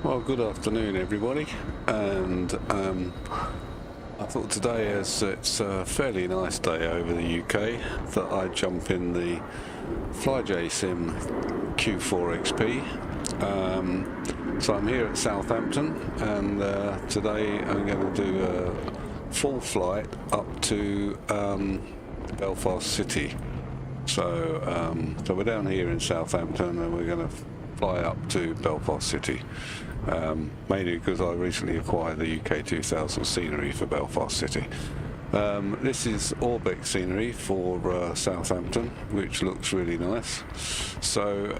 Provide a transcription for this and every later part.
Well, good afternoon everybody, and I thought today, as it's a fairly nice day over the UK, that I'd jump in the FJS Q4XP. So I'm here at Southampton, and today I'm going to do a full flight up to Belfast City. So we're down here in Southampton, and we're going to fly up to Belfast City, mainly because I recently acquired the UK 2000 scenery for Belfast City. This is Orbx scenery for Southampton, which looks really nice. So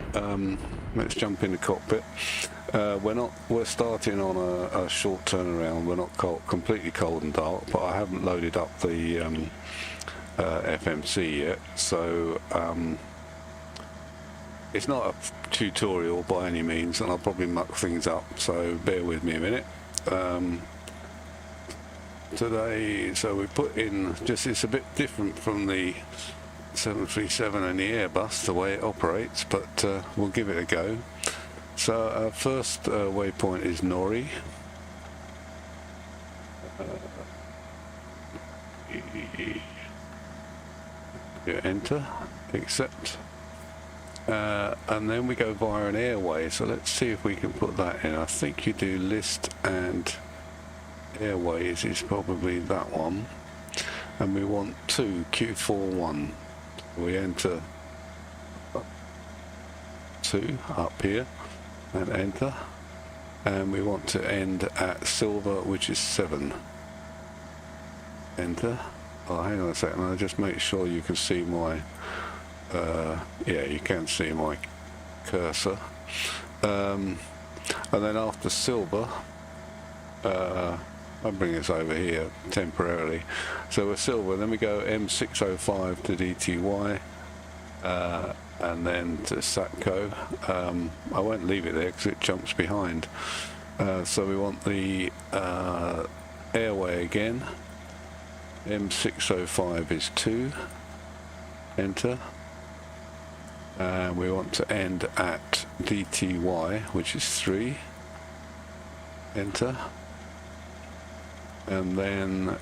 let's jump in the cockpit. We're starting on a short turnaround. We're not completely cold and dark, but I haven't loaded up the FMC yet, so it's not a tutorial by any means, and I'll probably muck things up, so bear with me a minute. Today, so we put in, it's a bit different from the 737 and the Airbus, the way it operates, but we'll give it a go. So our first waypoint is Norrie. You enter, accept. And then we go via an airway, so let's see if we can put that in. I think you do list and airways is probably that one, and we want 2 Q41. We enter 2 up here and enter, and we want to end at silver, which is 7. Enter. Oh, hang on a second, I'll just make sure you can see my yeah, you can see my cursor. And then after silver, I'll bring this over here temporarily. So we're silver, then we go M605 to DTY, and then to SATCO. I won't leave it there because it jumps behind. So we want the airway again. M605 is 2. Enter. And we want to end at DTY, which is 3. Enter. And then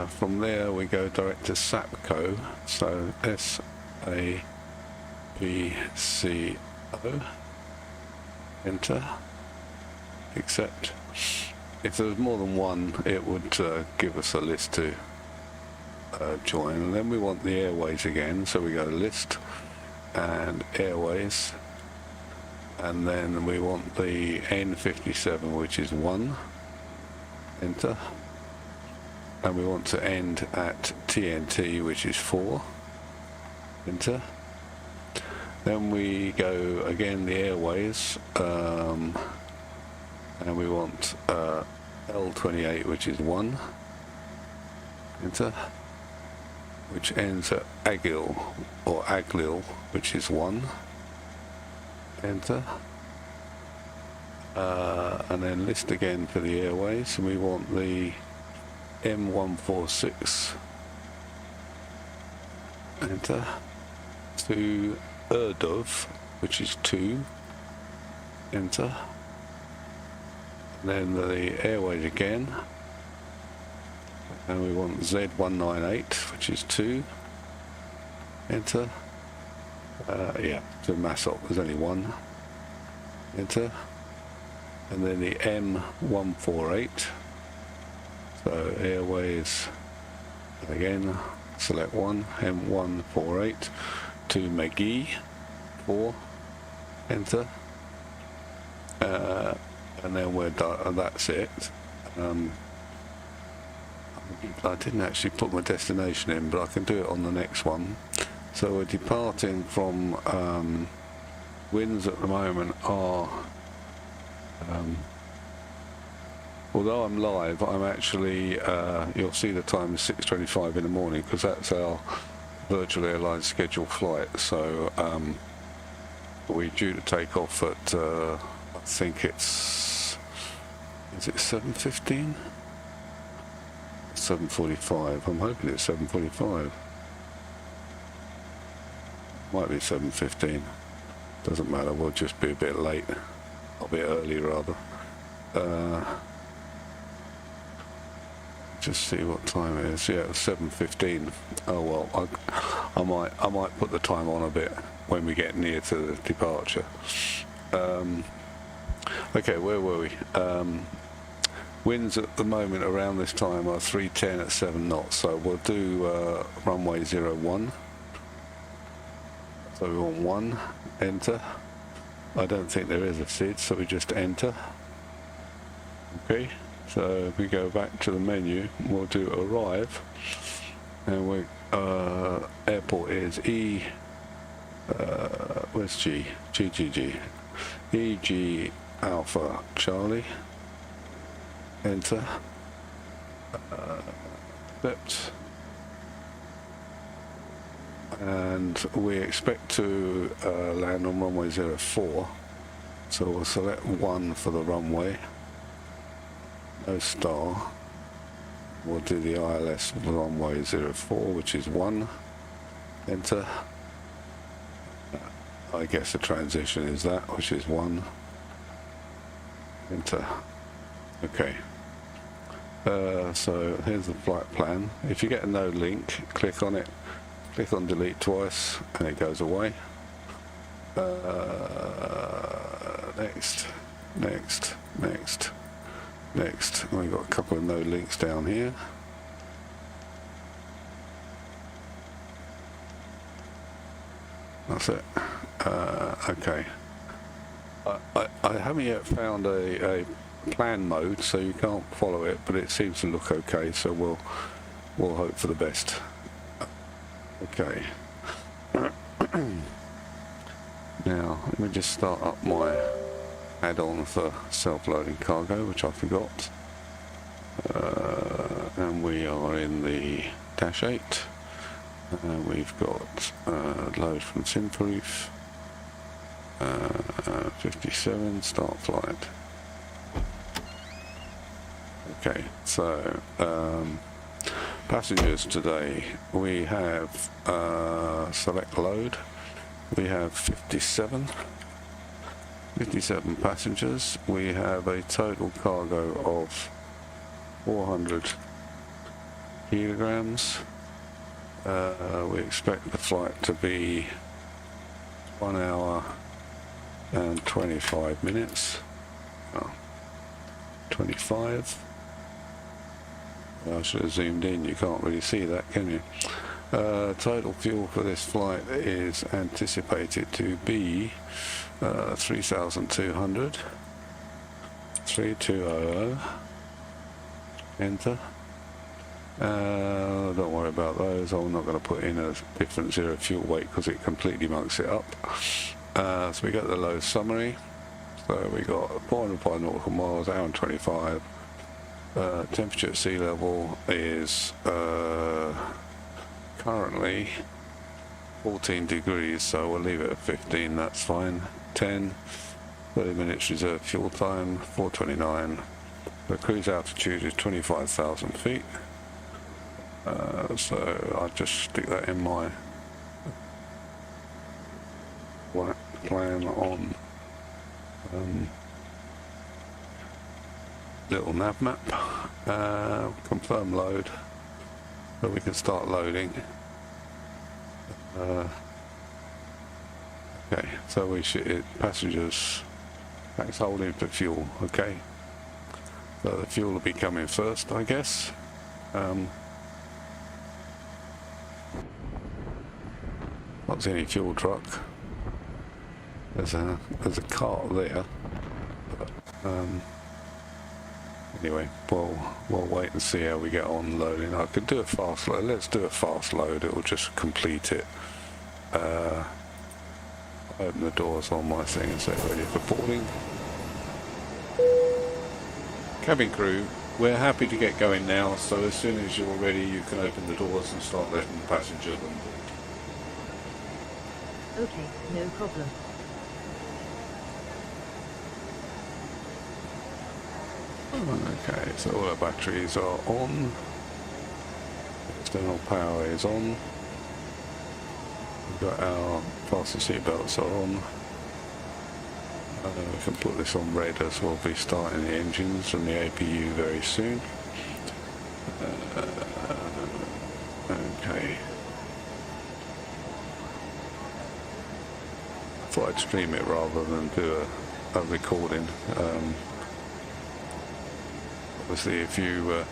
from there we go direct to SAPCO, so SAPCO. Enter. Accept. If there was more than one, it would give us a list to join. And then we want the airways again, so we go to list and airways, and then we want the N57, which is 1. Enter. And we want to end at TNT, which is 4. Enter. Then we go again the airways, and we want L28, which is 1. Enter. Which ends at Agil, or Aglil, which is 1. Enter. And then list again for the airways, and we want the M146. Enter. To Erdov, which is 2. Enter. And then the airways again. And we want Z198, which is 2. Enter. Yeah, to Massop, there's only 1. Enter. And then the M148. So airways, again, select 1, M148. To McGee, 4. Enter. And then we're done, that's it. I didn't actually put my destination in, but I can do it on the next one. So we're departing from winds at the moment are, although I'm live, I'm actually, you'll see the time is 6:25 in the morning, because that's our virtual airline scheduled flight. So we're due to take off at, I think is it 7:15? 7:45. I'm hoping it's 7:45. Might be 7:15. Doesn't matter. We'll just be a bit late. A bit early rather. just see what time it is. Yeah, it was 7:15. Oh well, I might put the time on a bit when we get near to the departure. Okay, where were we? Winds at the moment around this time are 310 at 7 knots, so we'll do runway 01. So we want 1, enter. I don't think there is a SID, so we just enter. Okay, so if we go back to the menu, we'll do arrive, and we airport is where's G? GGG. EG Alpha Charlie. Enter. Accept. And we expect to land on runway 04. So we'll select 1 for the runway. No star. We'll do the ILS for runway 04, which is 1. Enter. I guess the transition is that, which is 1. Enter. Okay. So here's the flight plan. If you get a no link, click on it, click on delete twice, and it goes away. Next, next, next, next. We've got a couple of no links down here. That's it. Okay. I haven't yet found a plan mode, so you can't follow it, but it seems to look okay, so we'll hope for the best. Okay. Now let me just start up my add-on for self-loading cargo, which I forgot, and we are in the dash 8, and we've got load from Simproof, 57, start flight. Okay, so passengers today, we have select load, we have 57 passengers, we have a total cargo of 400 kilograms. We expect the flight to be 1 hour and 25 minutes. 25. I should have zoomed in, you can't really see that, can you? Total fuel for this flight is anticipated to be 3,200. 3200. Enter. Don't worry about those, I'm not going to put in a different zero fuel weight because it completely mugs it up. So we got the low summary. So we got 405 nautical miles, hour and 25. Temperature at sea level is currently 14 degrees, so we'll leave it at 15, that's fine. 10, 30 minutes reserve fuel time, 4:29. The cruise altitude is 25,000 feet. So I'll just stick that in my plan on little nav map. Confirm load, so we can start loading. Okay, so we should passengers, thanks holding for fuel. Okay, so the fuel will be coming first, I guess. Not see any fuel truck. There's a cart there. But, anyway, we'll wait and see how we get on loading. I could do a fast load. Let's do a fast load. It will just complete it. Open the doors on my thing and say ready for boarding. Cabin crew, we're happy to get going now. So as soon as you're ready, you can open the doors and start letting the passengers on board. Okay, no problem. Okay, so all our batteries are on. External power is on. We've got our fasten seat belts are on. We can put this on red as we'll be starting the engines and the APU very soon. Okay. I thought I'd stream it rather than do a recording. Obviously, if you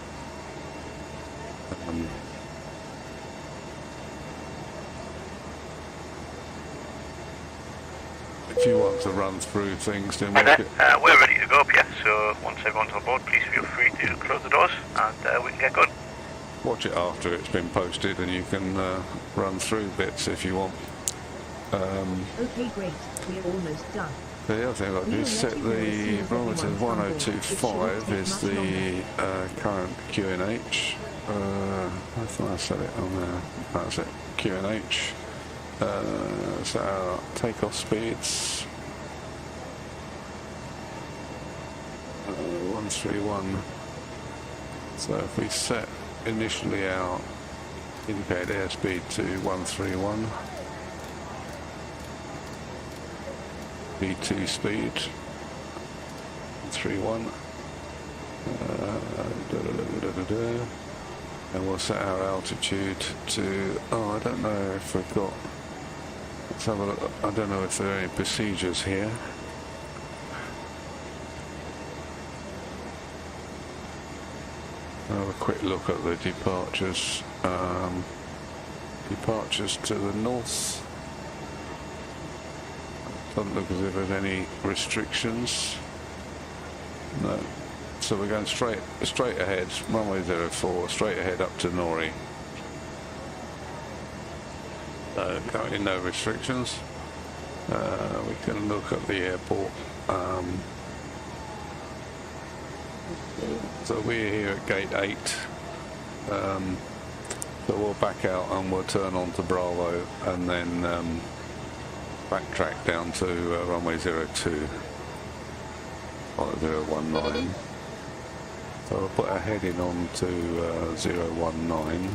want to run through things, then we're ready to go, yeah. So once everyone's on board, please feel free to close the doors and we can get going. Watch it after it's been posted, and you can run through bits if you want. Okay, great. We're almost done. The other thing I've got to do is set the barometer 1025 is the current QNH. I thought I set it on there. That's it, QNH. So our takeoff speeds 131. So if we set initially our indicated airspeed to 131, V2 speed 31, and we'll set our altitude to, I don't know if we've got, let's have a look. I don't know if there are any procedures here. Have a quick look at the departures. Departures to the north. Doesn't look as if there's any restrictions. No. So we're going straight ahead, runway 04, straight ahead up to Nori. Currently no restrictions. We can look at the airport. So we're here at gate 8. So we'll back out and we'll turn on to Bravo and then backtrack down to runway 02 or 019. So we'll put our heading on to 019.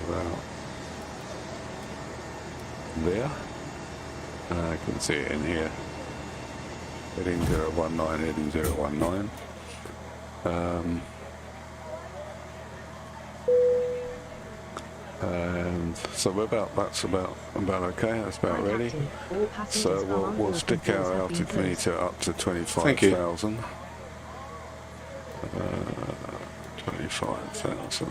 About there. I can see it in here. Heading 019, heading 019. And so we're that's about okay. That's about ready. So we'll stick our altimeter up to 25,000. 25,000.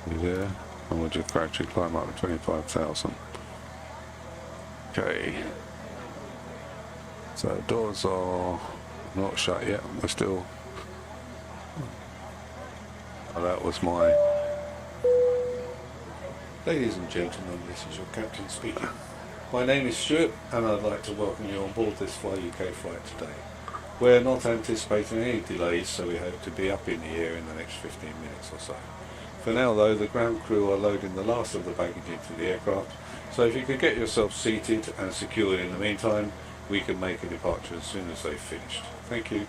There, and we'll just gradually climb up to 25,000. Okay. So doors are not shut yet. We're still. Oh, that was my. Ladies and gentlemen, this is your captain speaking. My name is Stuart, and I'd like to welcome you on board this Fly UK flight today. We're not anticipating any delays, so we hope to be up in the air in the next 15 minutes or so. For now though, the ground crew are loading the last of the baggage into the aircraft, so if you could get yourself seated and secured in the meantime, we can make a departure as soon as they've finished. Thank you.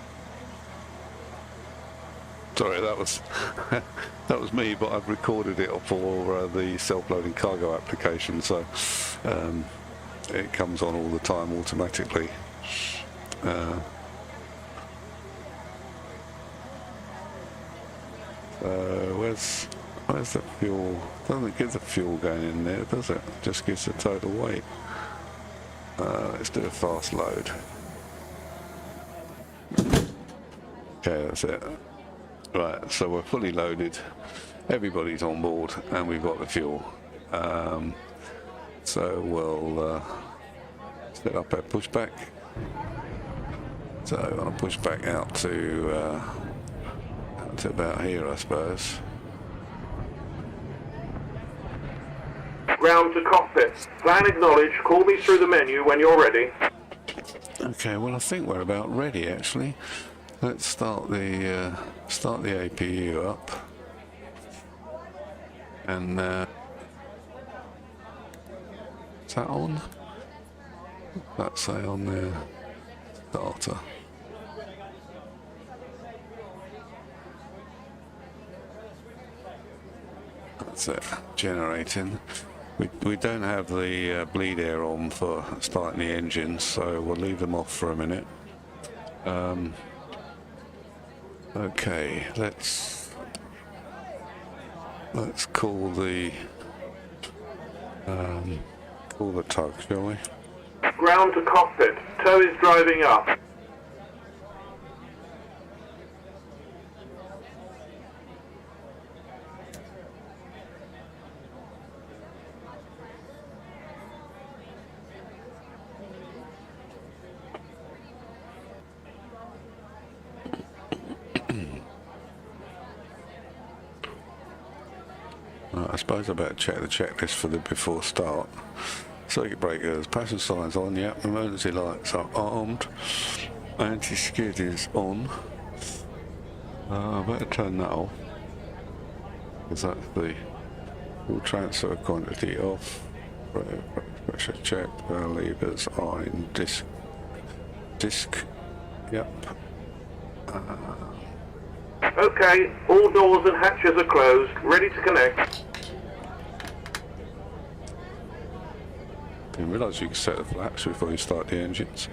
Sorry, that was that was me, but I've recorded it for the self-loading cargo application, so it comes on all the time automatically. Where's the fuel? Doesn't give the fuel going in there, does it? Just gives the total weight. Let's do a fast load. Okay, that's it. Right, so we're fully loaded. Everybody's on board, and we've got the fuel. So we'll set up our pushback. So I'm going to push back out to about here, I suppose. Ground to cockpit. Plan acknowledged. Call me through the menu when you're ready. Okay, well I think we're about ready actually. Let's start the APU up. And is that on? That's say on the starter. That's it, generating. We don't have the bleed air on for starting the engines, so we'll leave them off for a minute. Okay, let's call the tug, shall we? Ground to cockpit. Tow is driving up. I suppose I better check the checklist for the before start. Circuit breakers, passenger signs on, yep, emergency lights are armed, anti-skid is on. I better turn that off, because that's the full transfer quantity off. Pressure check, levers are in disc, yep. Okay, all doors and hatches are closed, ready to connect. Didn't realise you could set the flaps before you start the engines.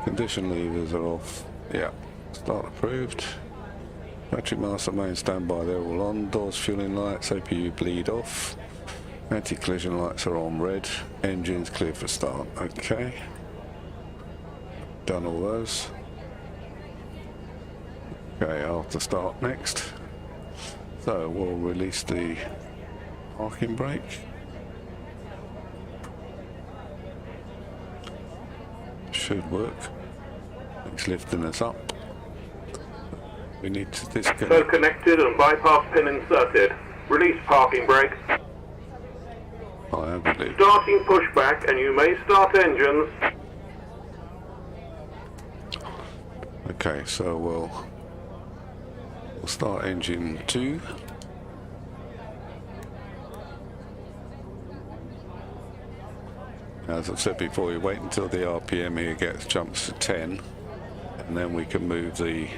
Condition levers are off. Yeah. Start approved. Battery master main standby, they're all on. Doors, fueling lights, APU bleed off. Anti-collision lights are on red. Engines clear for start. Okay. Done all those. Okay, I'll have to start next. So we'll release the parking brake. Should work. It's lifting us up. We need to disconnect. So connected and bypass pin inserted. Release parking brake. I believe. Starting pushback and you may start engines. Okay, so we'll start engine 2. As I've said before, you wait until the RPM here jumps to 10, and then we can move the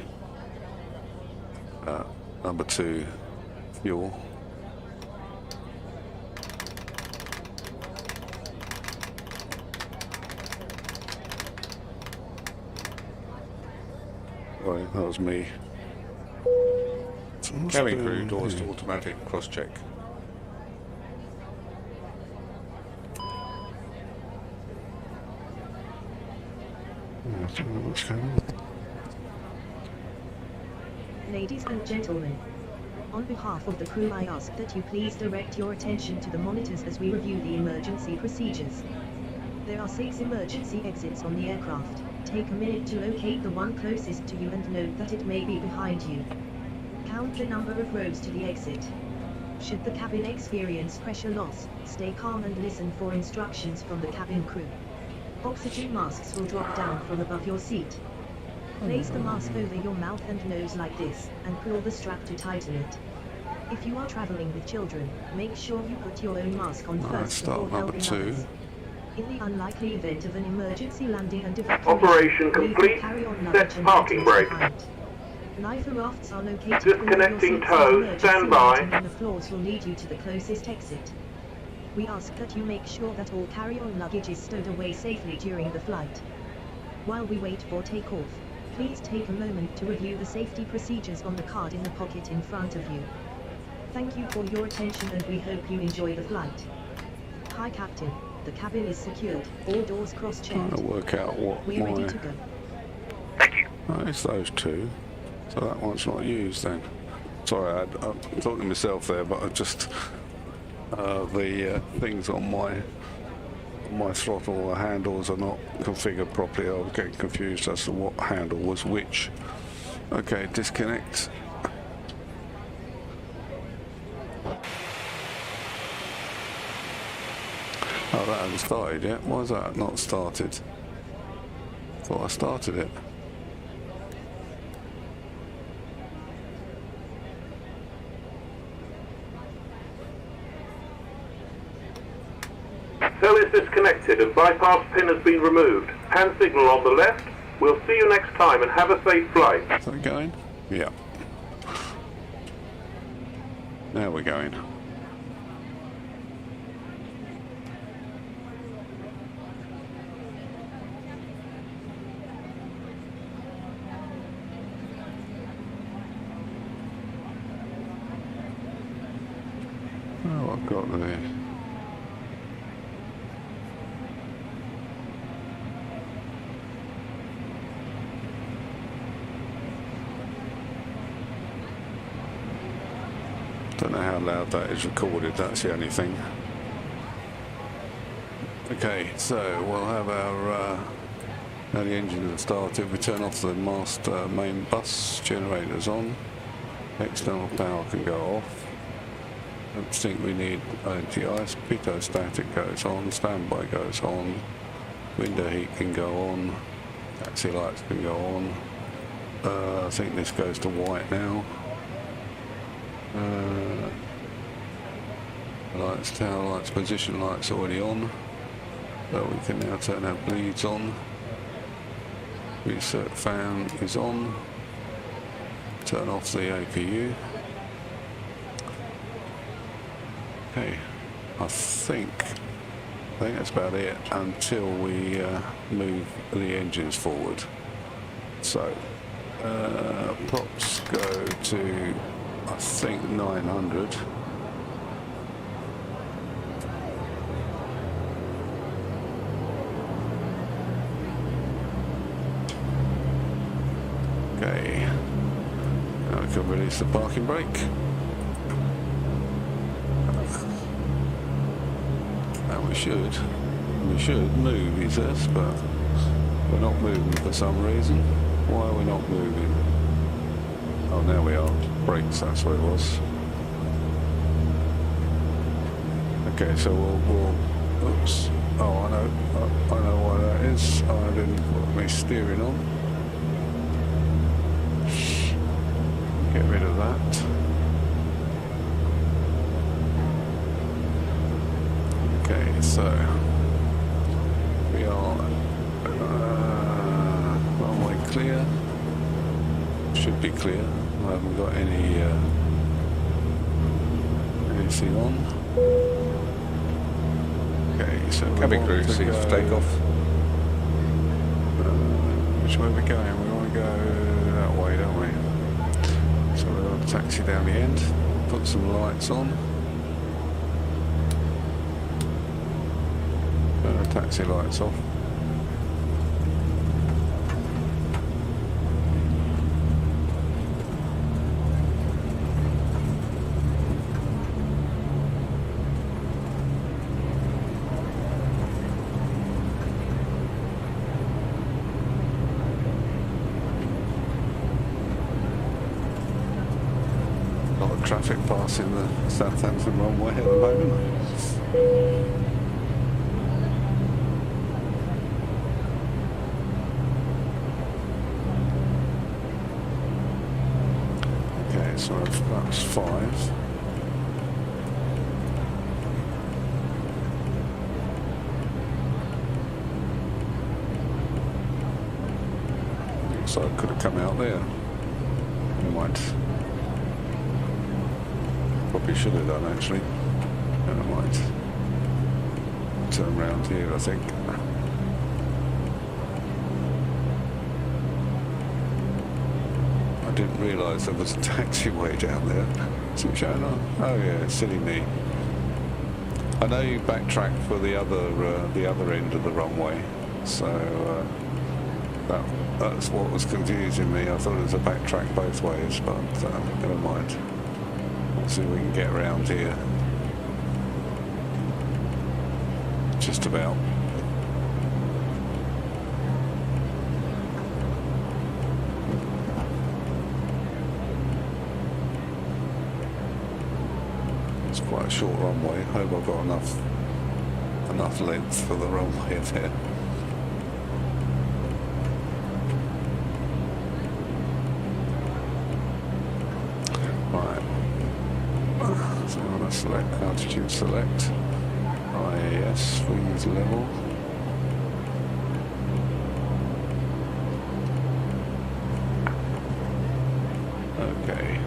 number 2 fuel. Right, that was me. Cabin crew, doors to automatic, cross check. Ladies and gentlemen, on behalf of the crew, I ask that you please direct your attention to the monitors as we review the emergency procedures. There are 6 emergency exits on the aircraft. Take a minute to locate the one closest to you and note that it may be behind you. Count the number of rows to the exit. Should the cabin experience pressure loss, stay calm and listen for instructions from the cabin crew. Oxygen masks will drop down from above your seat. Place the mask over your mouth and nose like this, and pull the strap to tighten it. If you are traveling with children, make sure you put your own mask on first before helping others. In the unlikely event of an emergency landing and evacuation, Operation complete. Set parking brake. Life rafts are located Disconnecting tow. Stand by. And the floors will lead you to the closest exit. We ask that you make sure that all carry-on luggage is stowed away safely during the flight. While we wait for takeoff, please take a moment to review the safety procedures on the card in the pocket in front of you. Thank you for your attention and we hope you enjoy the flight. Hi Captain, the cabin is secured, all doors cross-checked. Trying to work out what We're ready to go. Thank you. Oh, it's those 2. So that one's not used then. Sorry, I'm talking to myself there, but I just the things on my throttle, the handles are not configured properly. I was getting confused as to what handle was which. Okay, disconnect. Oh, that hasn't started yet. Why is that not started? Thought I started it. Cell is disconnected and bypass pin has been removed. Hand signal on the left. We'll see you next time and have a safe flight. Is that going? Yeah. Now we're going. I've got the... Don't know how loud that is recorded, that's the only thing. Okay, so we'll have our... now the engines have started, we turn off the master main bus, generators on, external power can go off. Don't think we need anti-ice, pitot-static goes on, standby goes on, window heat can go on, taxi lights can go on. I think this goes to white now. Lights, tail lights, position lights already on. So we can now turn our bleeds on. Reset fan is on. Turn off the APU. Okay, I think that's about it until we move the engines forward. So props go to, I think, 900. Okay, now we can release the parking brake. And we should move, he says, but we're not moving for some reason. Why are we not moving? Oh, now we are. Brakes, that's what it was. Okay, so we'll oops. Oh, I know why that is. I didn't put my steering on. Get rid of that. Okay, so we are runway clear. Should be clear. I haven't got any anything on. Okay, so cabin crew seats for takeoff. Which way are we going? We want to go that way, don't we? So we'll taxi down the end, put some lights on. Turn the taxi lights off. Traffic passing the Southampton runway at the moment. Okay, so that's 5. So I could have come out there. Never mind. Probably should have done, actually. Never mind. Turn round here, I think. I didn't realise there was a taxiway down there. Is it showing on? Oh yeah, silly me. I know you backtrack for the other end of the runway, so that's what was confusing me. I thought it was a backtrack both ways, but never mind. See if we can get around here. Just about. It's quite a short runway. Hope I've got enough length for the runway there. Select altitude, select IAS, wings level. Okay.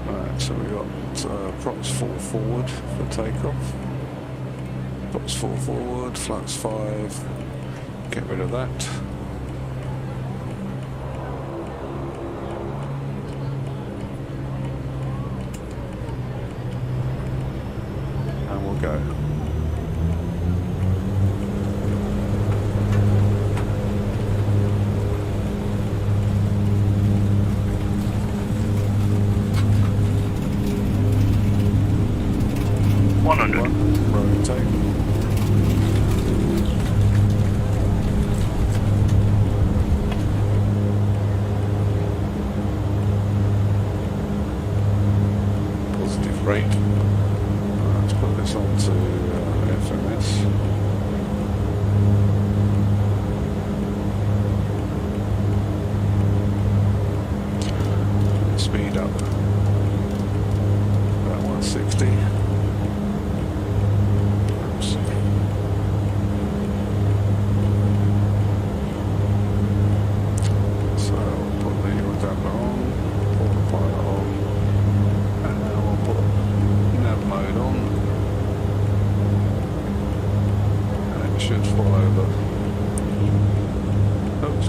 Right, so we got props 4 forward for takeoff. Props 4 forward, flux 5. Get rid of that.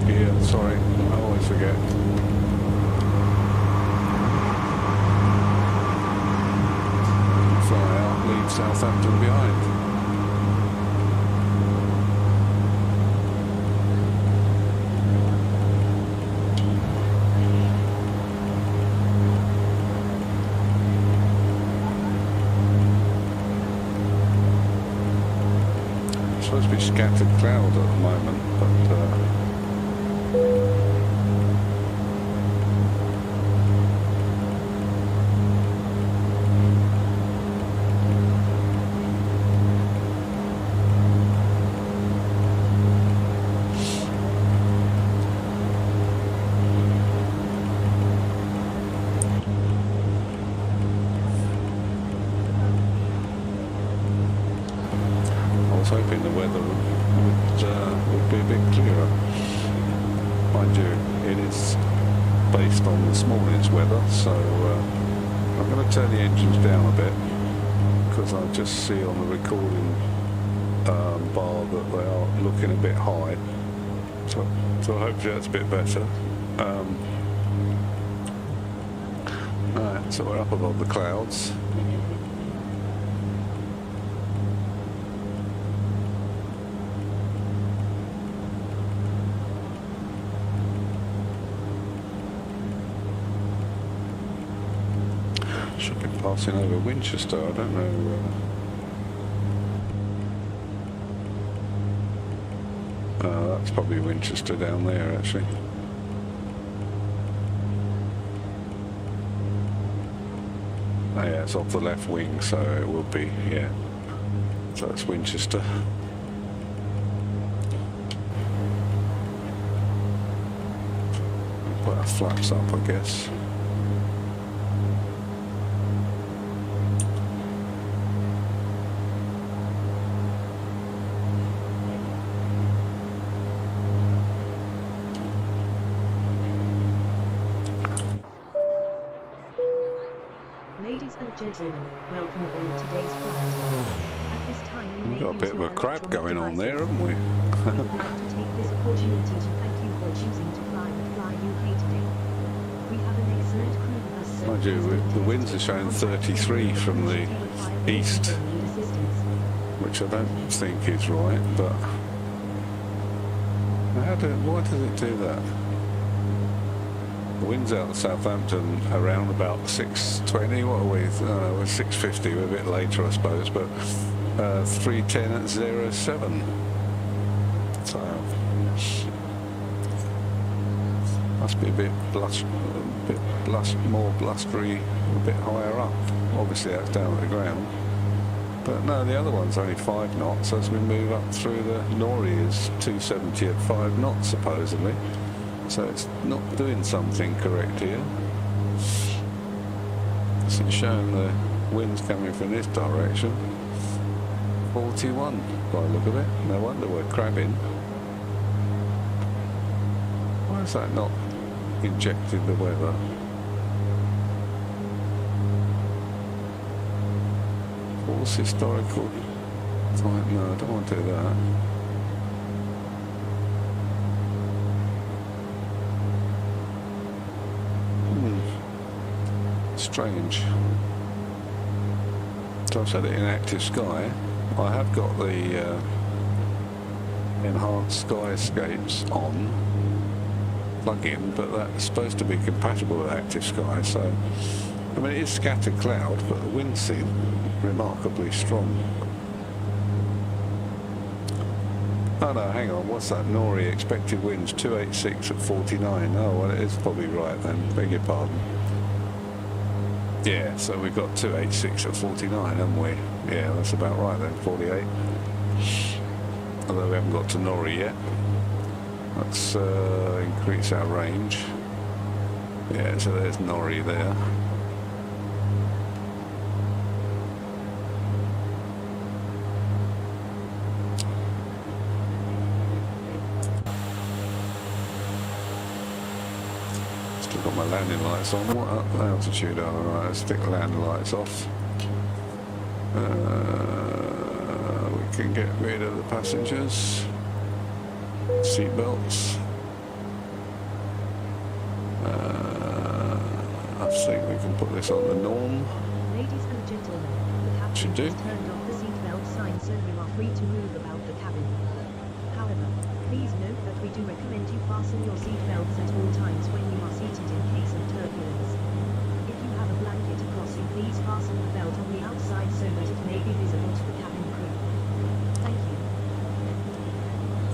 gear, sorry, I always forget. Fly out, leave Southampton behind. Supposed to be scattered cloud at the moment, but I was hoping the weather would be a bit clearer. Mind you, it is based on this morning's weather, so I'm going to turn the engines down a bit because I just see on the recording bar that they are looking a bit high. So hopefully that's a bit better. Alright, so we're up above the clouds. Should be passing over Winchester, I don't know. That's probably Winchester down there actually. Oh yeah, it's off the left wing, so it will be, yeah. So it's Winchester. Put our flaps up, I guess. Ladies and gentlemen, welcome aboard today's flight. At this time, we We've got a bit of a crab going on there, haven't we? We would like to take this opportunity to thank you for choosing to fly with Fly UK today. We have an excellent crew with us. So Mind you, the winds are showing 33 from the east, which I don't think is right, but why does it do that? The wind's out of Southampton around about 6:20, what are we? We're 6:50, we're a bit later I suppose, but 3:10 at 07. So, must be a bit more blustery, a bit higher up. Obviously that's down at the ground. But no, the other one's only 5 knots, as we move up through the Nori is 270 at 5 knots supposedly. So it's not doing something correct here. It's showing the winds coming from this direction. 41 by the look of it. No wonder we're crabbing. Why is that not injected the weather? False historical time. No, I don't want to do that. Strange. So I've set it in active sky. I have got the enhanced sky escapes on plug-in, but that's supposed to be compatible with active sky. So I mean it is scattered cloud, but the winds seem remarkably strong. Oh no, hang on, what's that? Nori expected winds 286 at 49. Oh well, it is probably right then, beg your pardon. Yeah, so we've got 286 at 49, haven't we? Yeah, that's about right then, 48. Although we haven't got to Nori yet. Let's increase our range. Yeah, so there's Nori there. Got my landing lights on. What altitude are we? Right, let's stick the landing lights off. We can get rid of the passengers. Seat belts. we can put this on the norm. Ladies and gentlemen, the captain Should do. has turned off the seatbelt sign so you are free to move about the cabin. However, please note that we do recommend you fasten your seatbelts at all times when you are seated in case of turbulence. If you have a blanket across you, please fasten the belt on the outside so that it may be visible to the cabin crew. Thank you.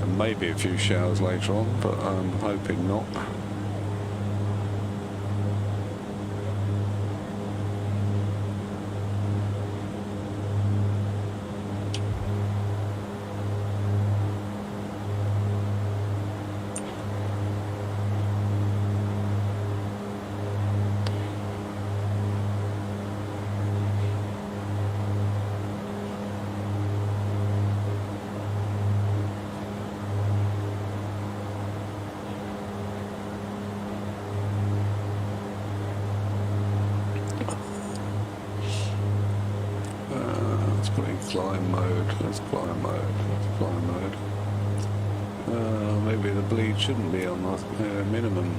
And maybe a few showers later on, but I'm hoping not. Let's put in climb mode. Let's climb mode. Let's climb mode. Maybe the bleed shouldn't be on the minimum.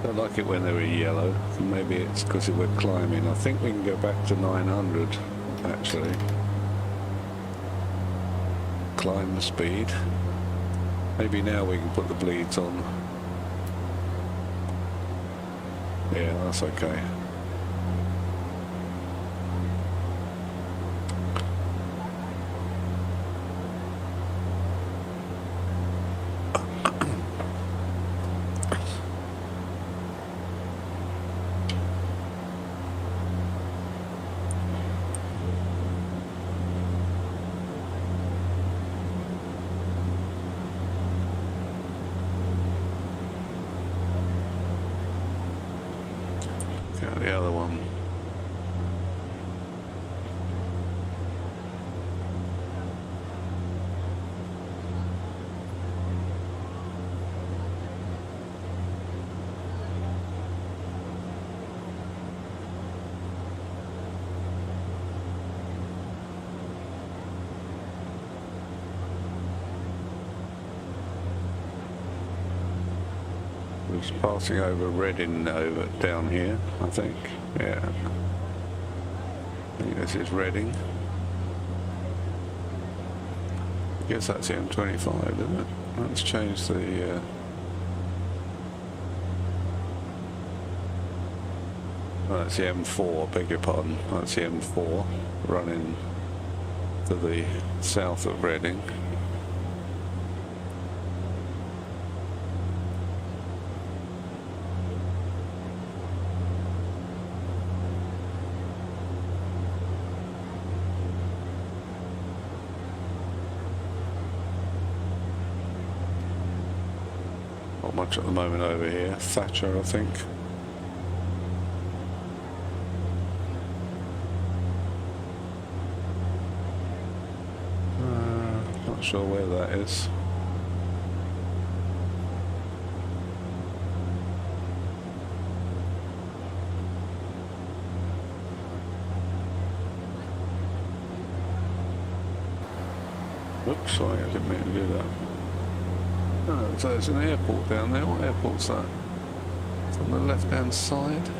I like it when they're yellow. Maybe it's because we're climbing. I think we can go back to 900 actually. Climb the speed. Maybe now we can put the bleeds on. Yeah, that's okay. The other one. It's passing over Reading over down here, I think. Yeah. I think this is Reading. I guess that's the M25, isn't it? Let's change the oh, that's the M4, beg your pardon. That's the M4 running to the south of Reading. Not much at the moment over here. Thatcher, I think. Not sure where that is. Oops, sorry, I didn't mean to do that. Oh, so there's an airport down there. What airport's that? It's on the left-hand side.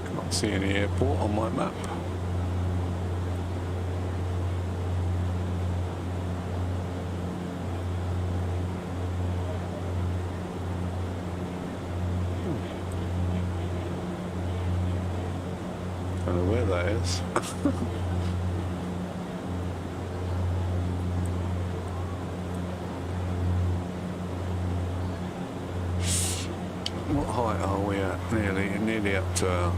Can't see any airport on my map. I don't know where that is. What height are we at? Nearly up to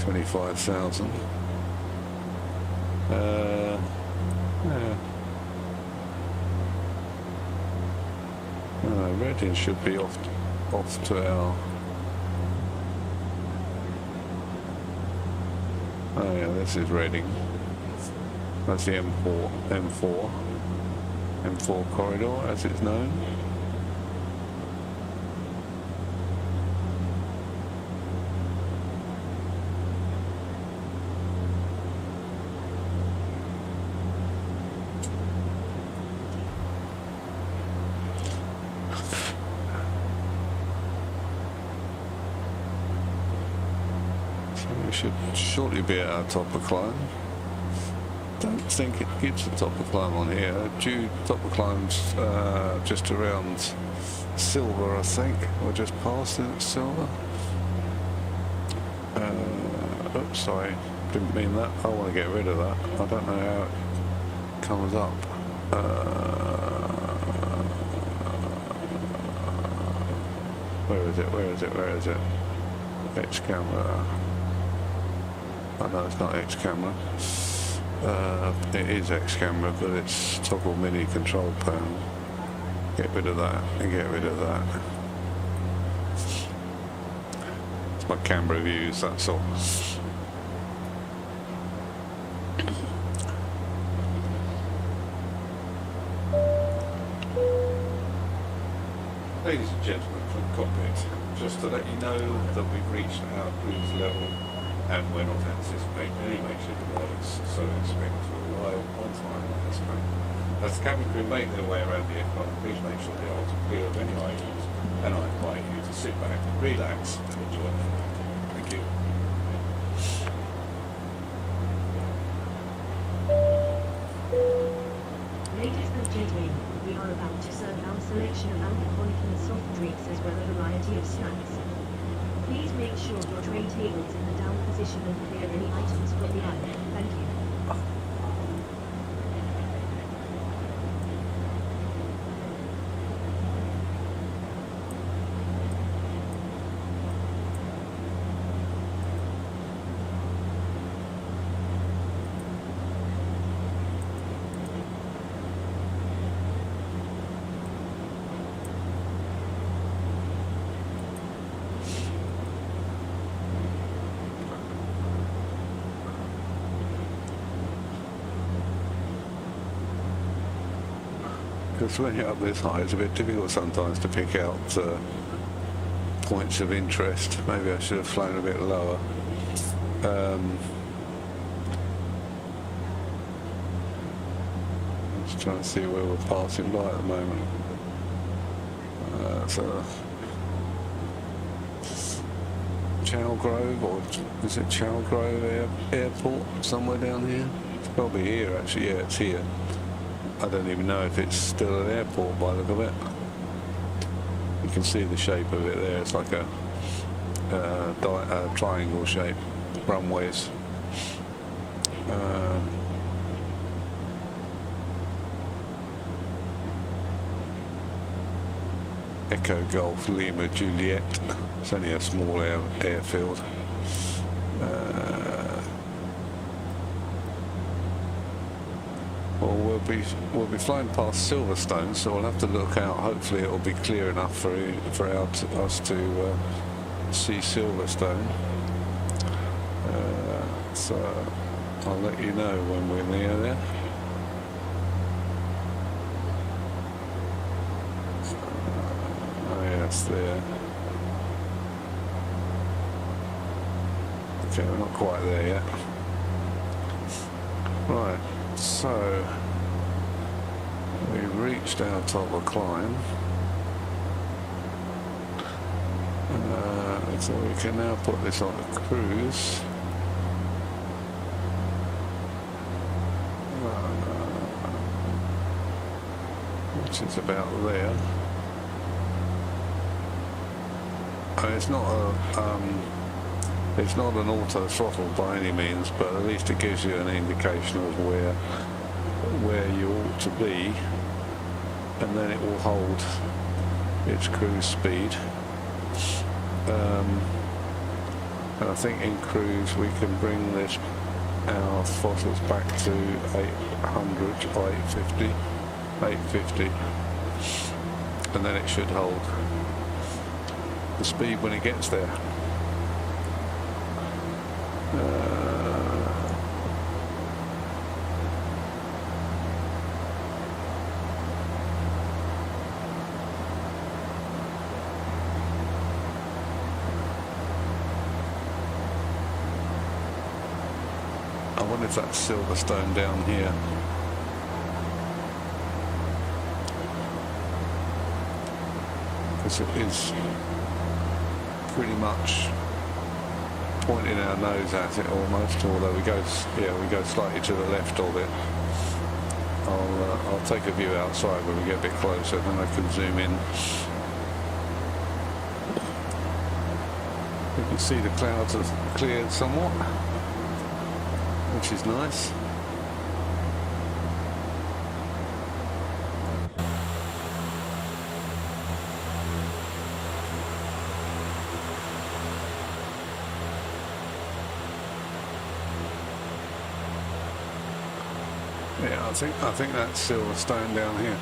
25,000. Yeah. Reading should be off to our. Oh yeah, this is Reading. That's the M4 corridor as it's known. We should shortly be at our top of climb. Don't think it gives the top of climb on here. Due top of climb's just around Silver, I think. We're just past it, Silver. Oops, sorry, didn't mean that. I want to get rid of that. I don't know how it comes up. Where is it? Where is it? Where is it? X camera. Oh no, it's not X camera. It is X camera, but it's toggle mini control panel. Get rid of that and get rid of that. It's my camera views, that's all. Ladies and gentlemen from the cockpit, just to let you know that we've reached our cruise level and we're not anticipating any major delays, so expect to arrive on time as planned. As the cabin crew make their way around the aircraft, please make sure they are clear of any items, and I invite you to sit back, relax and enjoy the flight. Thank you. Ladies and gentlemen, we are about to serve our selection of alcoholic and soft drinks as well as a variety of snacks. Please make sure your tray table is in the down position and clear any items from the aisle. Thank you. Because when you're up this high, it's a bit difficult sometimes to pick out points of interest. Maybe I should have flown a bit lower. Just trying to see where we're passing by at the moment. So Chalgrove, or is it Chalgrove Airport, somewhere down here? It's probably here actually, yeah, it's here. I don't even know if it's still an airport by the look of it. You can see the shape of it there. It's like a triangle shape, runways. Echo Golf Lima Juliet. It's only a small airfield. Well, we'll be flying past Silverstone, so we'll have to look out. Hopefully, it'll be clear enough for us to see Silverstone. So I'll let you know when we're near there. Oh yes, there. Okay, we're not quite there yet. Right. So, we've reached our top of climb, so we can now put this on a cruise, which is about there. And it's not an auto throttle by any means, but at least it gives you an indication of where you ought to be, and then it will hold its cruise speed. And I think in cruise we can bring our throttles back to 800, 850, and then it should hold the speed when it gets there. I wonder if that's Silverstone down here. Because it is pretty much pointing our nose at it almost, although we go slightly to the left of it. I'll take a view outside when we get a bit closer, then I can zoom in. You can see the clouds have cleared somewhat, which is nice. Yeah, I think that's Silverstone down here.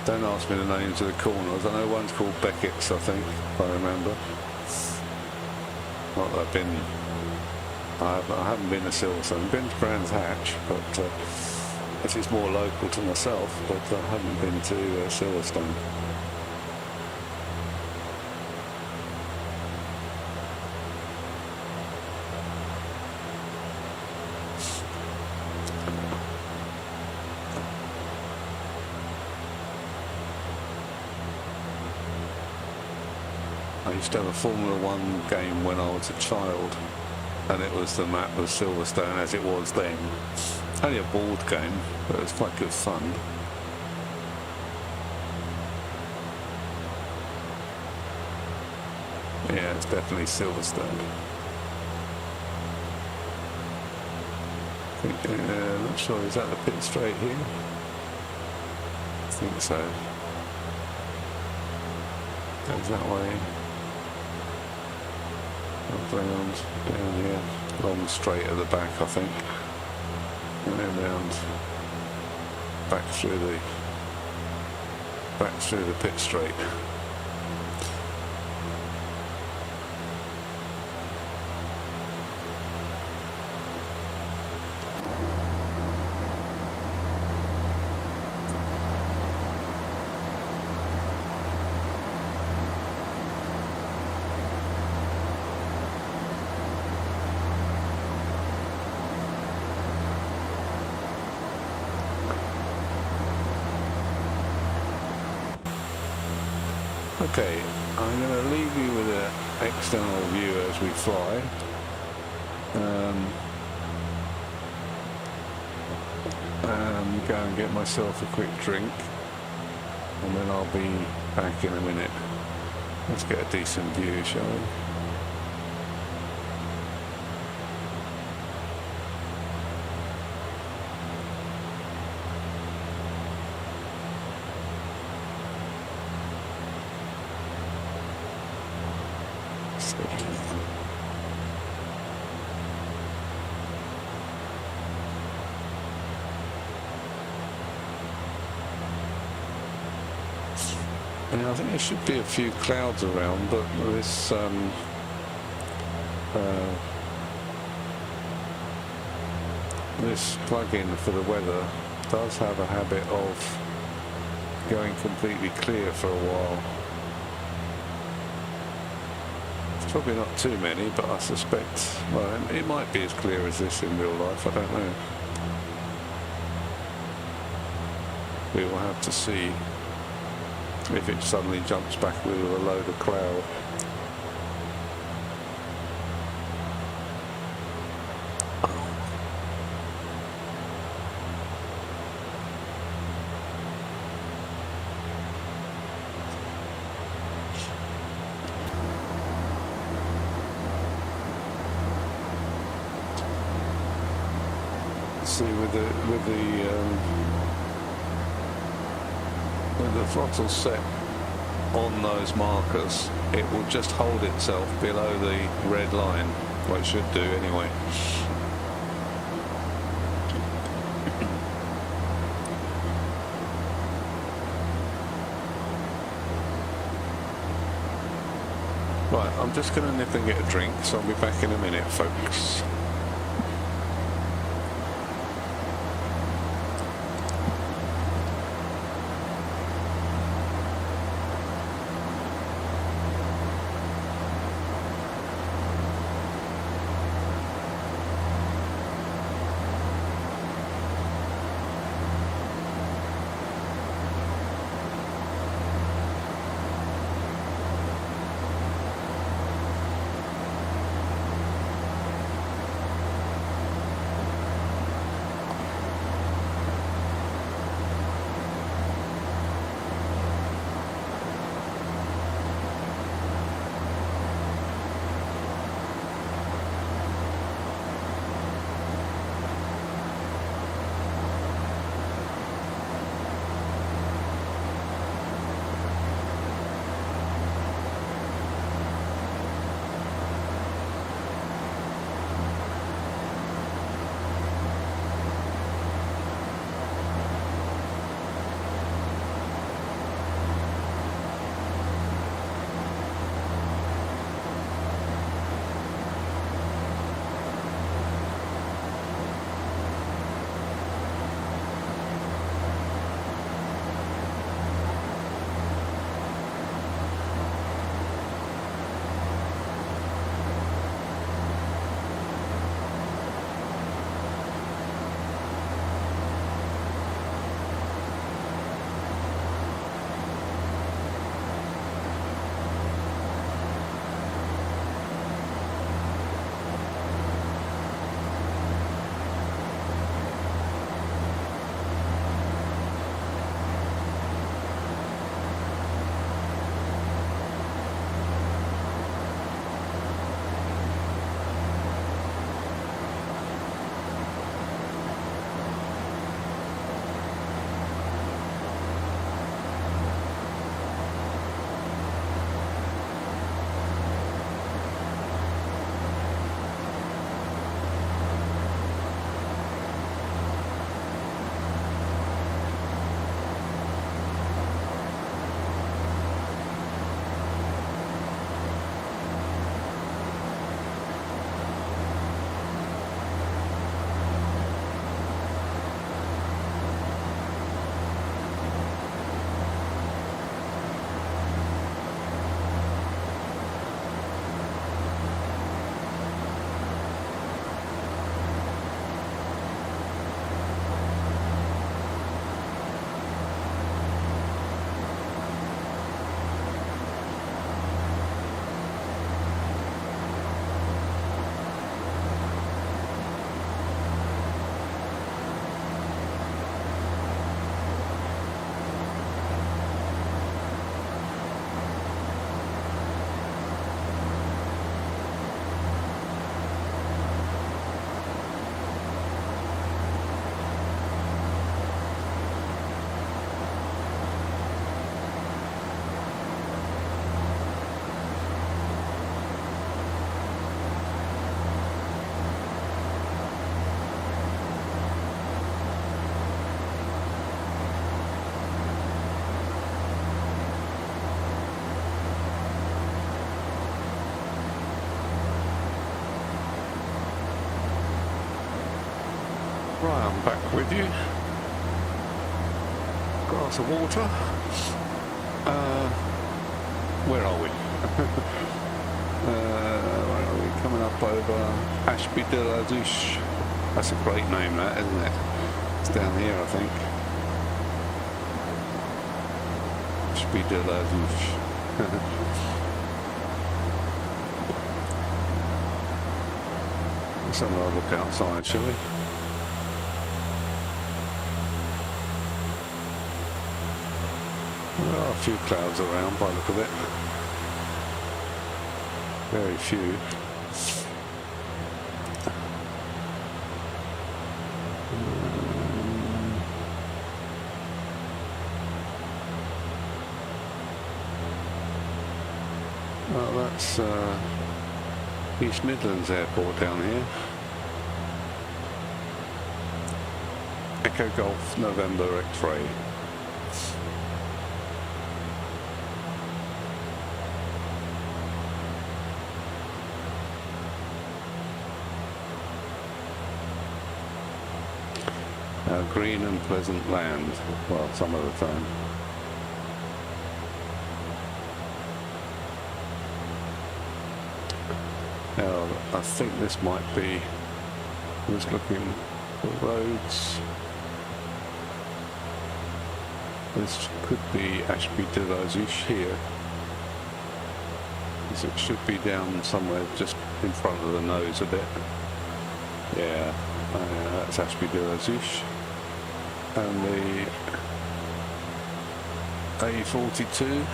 Don't ask me the names of the corners. I know one's called Beckett's, I think, if I remember. Not that I've been... I haven't been to Silverstone. I've been to Brands Hatch, but this is more local to myself, but I haven't been to Silverstone. I used to have a Formula One game when I was a child, and it was the map of Silverstone as it was then. Only a board game, but it was quite good fun. Yeah, it's definitely Silverstone. Not sure, is that the pit straight here? I think so. Goes that way. Round down here, long straight at the back, I think, and then round back through the pit straight. Okay, I'm going to leave you with an external view as we fly. Go and get myself a quick drink, and then I'll be back in a minute. Let's get a decent view, shall we? And I think there should be a few clouds around, but this plug-in for the weather does have a habit of going completely clear for a while. It's probably not too many, but I suspect, well, it might be as clear as this in real life, I don't know. We will have to see if it suddenly jumps back with a load of cloud. See, with the throttle set on those markers, it will just hold itself below the red line. Well, it should do anyway. Right, I'm just going to nip and get a drink, so I'll be back in a minute, folks. Right, I'm back with you. Glass of water. Where are we? Where are we? Coming up over Ashby de la Douche. That's a great name, that, isn't it? It's down here, I think. Ashby de la Douche. Let's have a look outside, shall we? There are a few clouds around by the look of it. Very few. Well, that's East Midlands Airport down here. Echo Golf November X-ray. Green and pleasant land, well, some of the time. Now, I think this might be, I was looking for roads. This could be Ashby de la Douche here. Because it should be down somewhere just in front of the nose a bit. Yeah, that's Ashby de la Douche. And the A42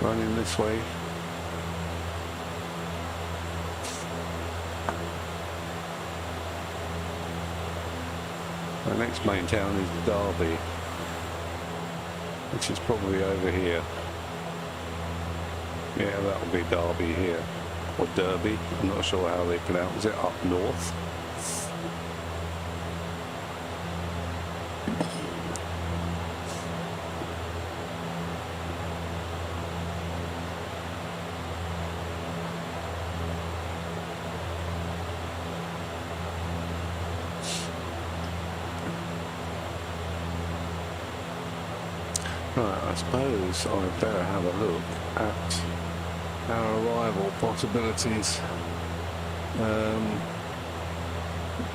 running this way. The next main town is Derby, which is probably over here. Yeah, that will be Derby here, or Derby. I'm not sure how they pronounce it up north. Right, I suppose I'd better have a look at our arrival possibilities.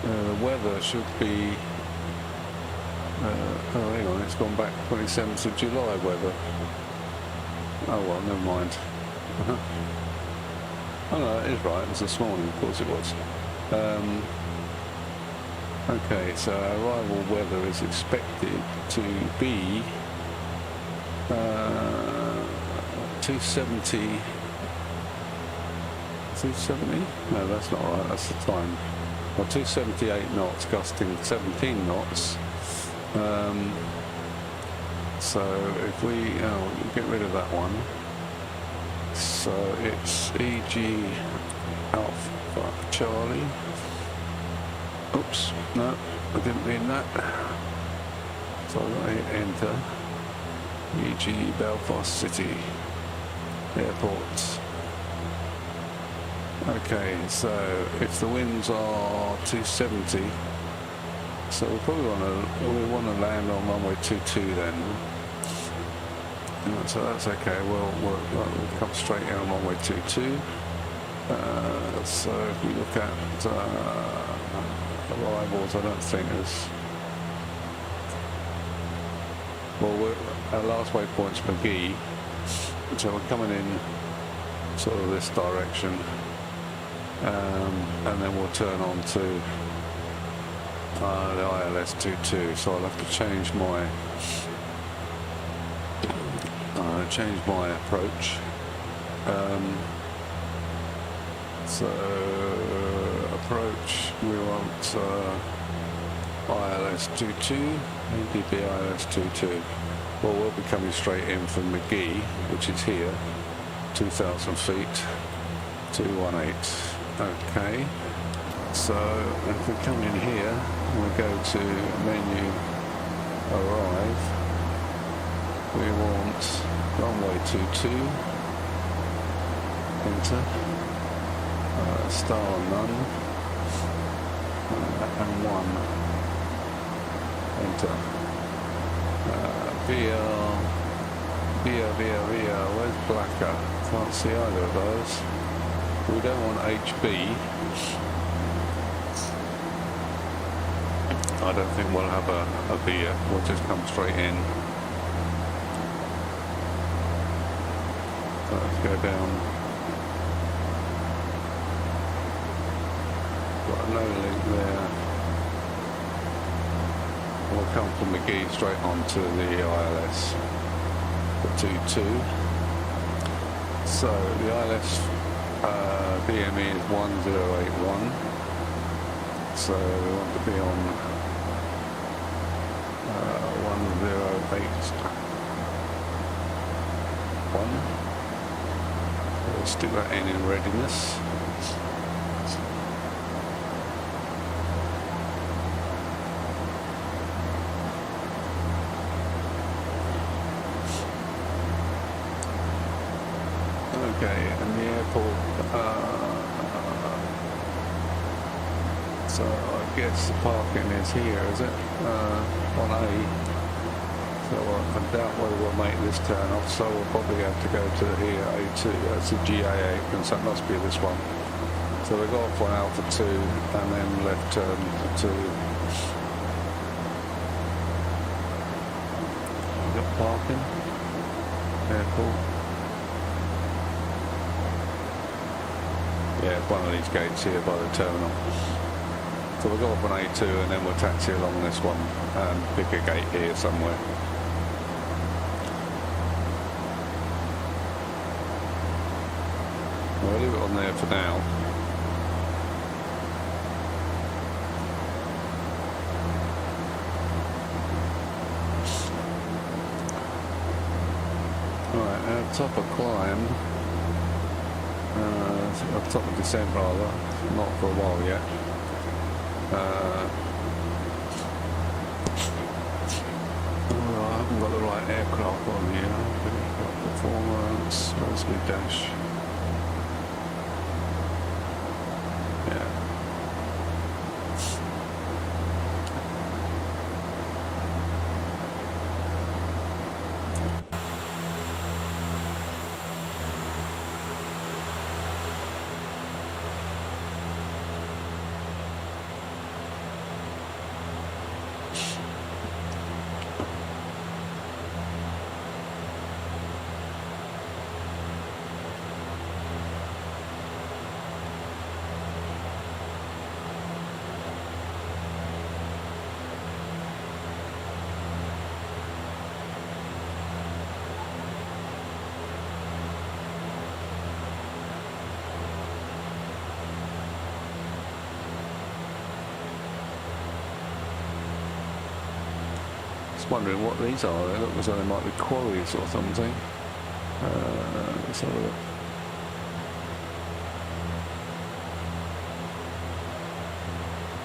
The weather should be... oh, hang on, it's gone back 27th of July weather. Oh well, never mind. Oh no, it is right, it was this morning, of course it was. Okay, so our arrival weather is expected to be 270. No, that's not right, that's the time. Well, 278 knots, gusting 17 knots. So if we get rid of that one. So it's EG Alpha Charlie. Oops, no, I didn't mean that. So I'm going to hit enter. EG Belfast City Airport. Okay, so if the winds are 270, so we probably want to land on runway 22 then. So that's okay. We'll come straight in on runway 22. So if we look at arrivals, I don't think there's. Well, our last waypoint's McGee, so we're coming in sort of this direction, and then we'll turn on to the ILS 22. So I'll have to change my approach. So approach, we want ILS 22, ADB ILS 22. Well, we'll be coming straight in from McGee, which is here, 2,000 feet, 218. Okay, so if we come in here, we'll go to menu, arrive. We want runway 22, enter, star none. and 1. Enter. VR, where's Blacker? Can't see either of those. We don't want HB. I don't think we'll have a beer. We'll just come straight in. Let's go down. Got no link there. We'll come from McGee straight onto the ILS. The 2-2. So the ILS BME is 1081. So we want to be on 1081. We'll stick that in readiness. Okay, and the airport, so I guess the parking is here, is it? On A. So I doubt whether we'll make this turn off, so we'll probably have to go to here, A2, that's a GA8, and so that must be this one. So we go off on Alpha 2, and then left turn to 2. We've got parking, airport. Yeah, it's one of these gates here by the terminal. So we'll go up on A2 and then we'll taxi along this one and pick a gate here somewhere. We'll leave it on there for now. Right, our top of climb. Top of descent rather, not for a while yet. I haven't got the right aircraft on here. Performance, where's my dash? Yeah. Wondering what these are. They look as though they might be quarries or something. Let's have a look.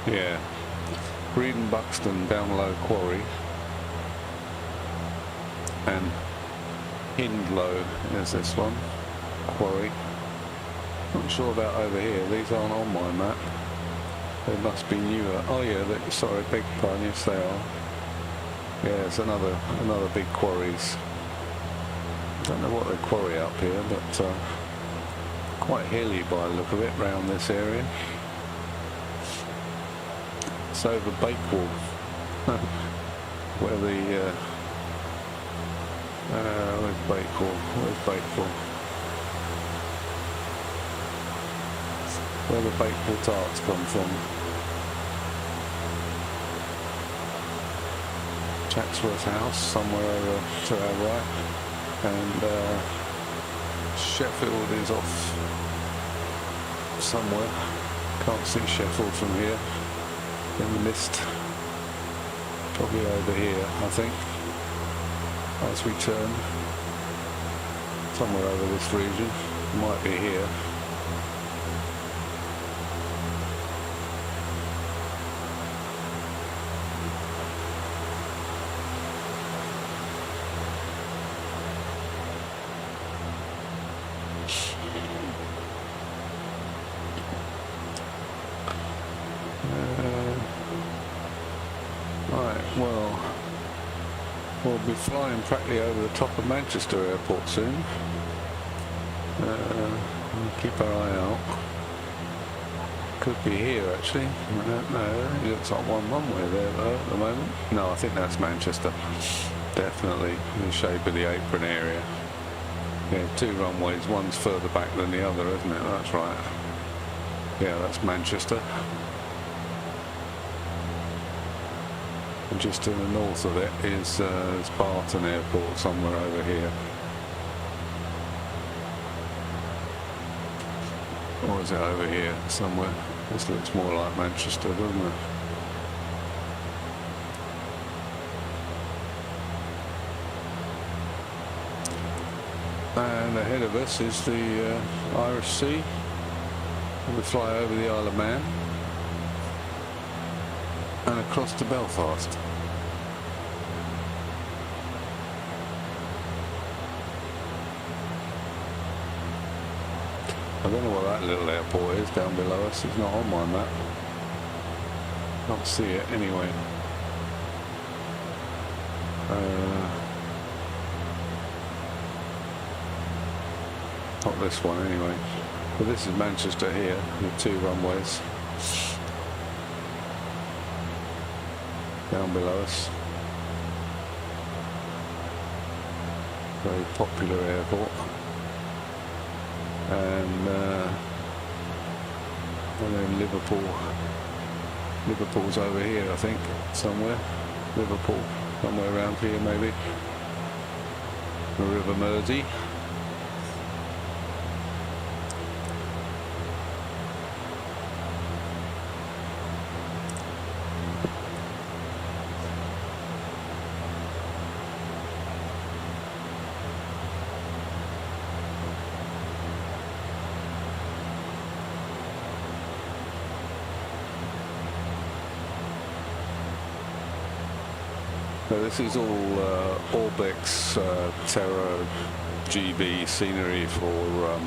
Yeah, Breeden Buxton down low quarry, and Hindlow is this one, quarry. Not sure about over here. These aren't on my map. They must be newer. Oh yeah, sorry, beg pardon. Yes, they are. Yeah, it's another big quarries. Don't know what they quarry up here, but quite hilly by the look of it round this area. It's over Bakewell, where the where's Bakewell? Where's Bakewell? Where the Bakewell tarts come from. Chatsworth House, somewhere over to our right, and Sheffield is off somewhere. Can't see Sheffield from here in the mist. Probably over here, I think, as we turn. Somewhere over this region. Might be here. well, we'll be flying practically over the top of Manchester Airport soon. We'll keep our eye out. Could be here actually, I don't know. It looks like one runway there though at the moment. No, I think that's Manchester. Definitely the shape of the apron area. Yeah, two runways, one's further back than the other, isn't it? That's right. Yeah, that's Manchester. And just to the north of it is Barton Airport somewhere over here. Or is it over here somewhere? This looks more like Manchester, doesn't it? And ahead of us is the Irish Sea. We fly over the Isle of Man and across to Belfast. I don't know what that little airport is down below us. It's not on my map. Can't see it anyway. Not this one anyway. But this is Manchester here with two runways down below us. Very popular airport. And then Liverpool's over here, I think, somewhere. Liverpool, somewhere around here maybe. The River Mersey. So this is all Orbx True GB scenery for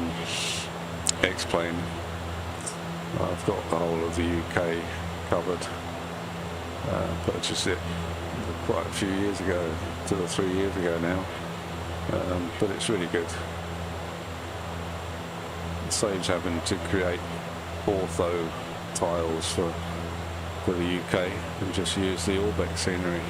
X-Plane. I've got the whole of the UK covered. Purchased it quite a few years ago, 2 or 3 years ago now, but it's really good. It saves having to create ortho tiles for the UK and just use the Orbx scenery.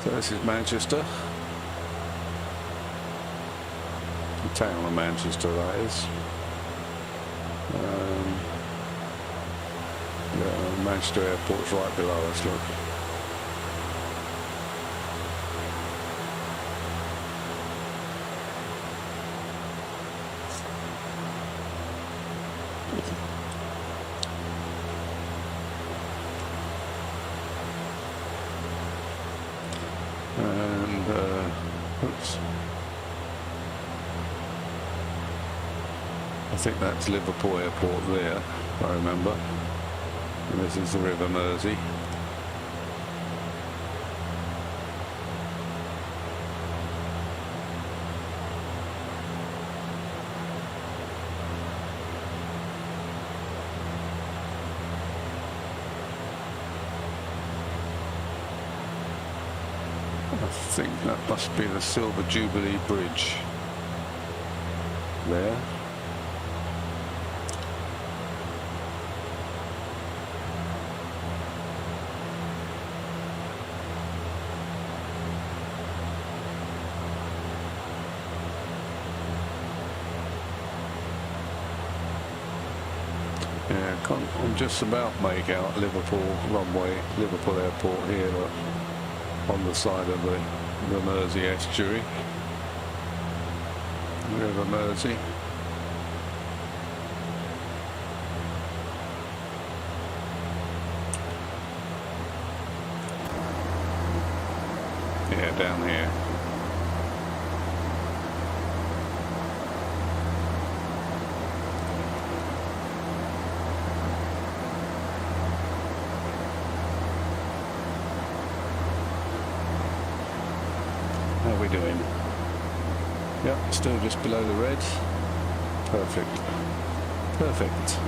So this is Manchester, the town of Manchester that is. Yeah, Manchester Airport's right below us, look. And oops, I think that's Liverpool Airport there, if I remember. And this is the River Mersey. I think that must be the Silver Jubilee Bridge there. Yeah, I'm just about make out Liverpool runway, Liverpool Airport here, look, on the side of the Mersey estuary. River Mersey. Yeah, down here. we doing? Yep, still just below the red. Perfect. Perfect.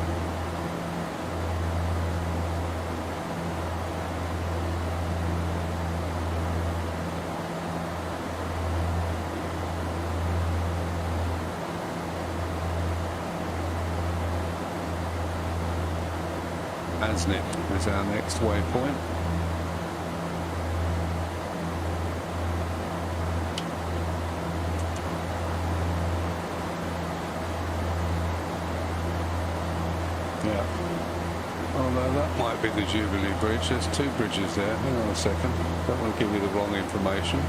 Asnip is our next waypoint. Yeah. Although that might be the Jubilee Bridge. There's two bridges there. Hang on a second. Don't want to give you the wrong information.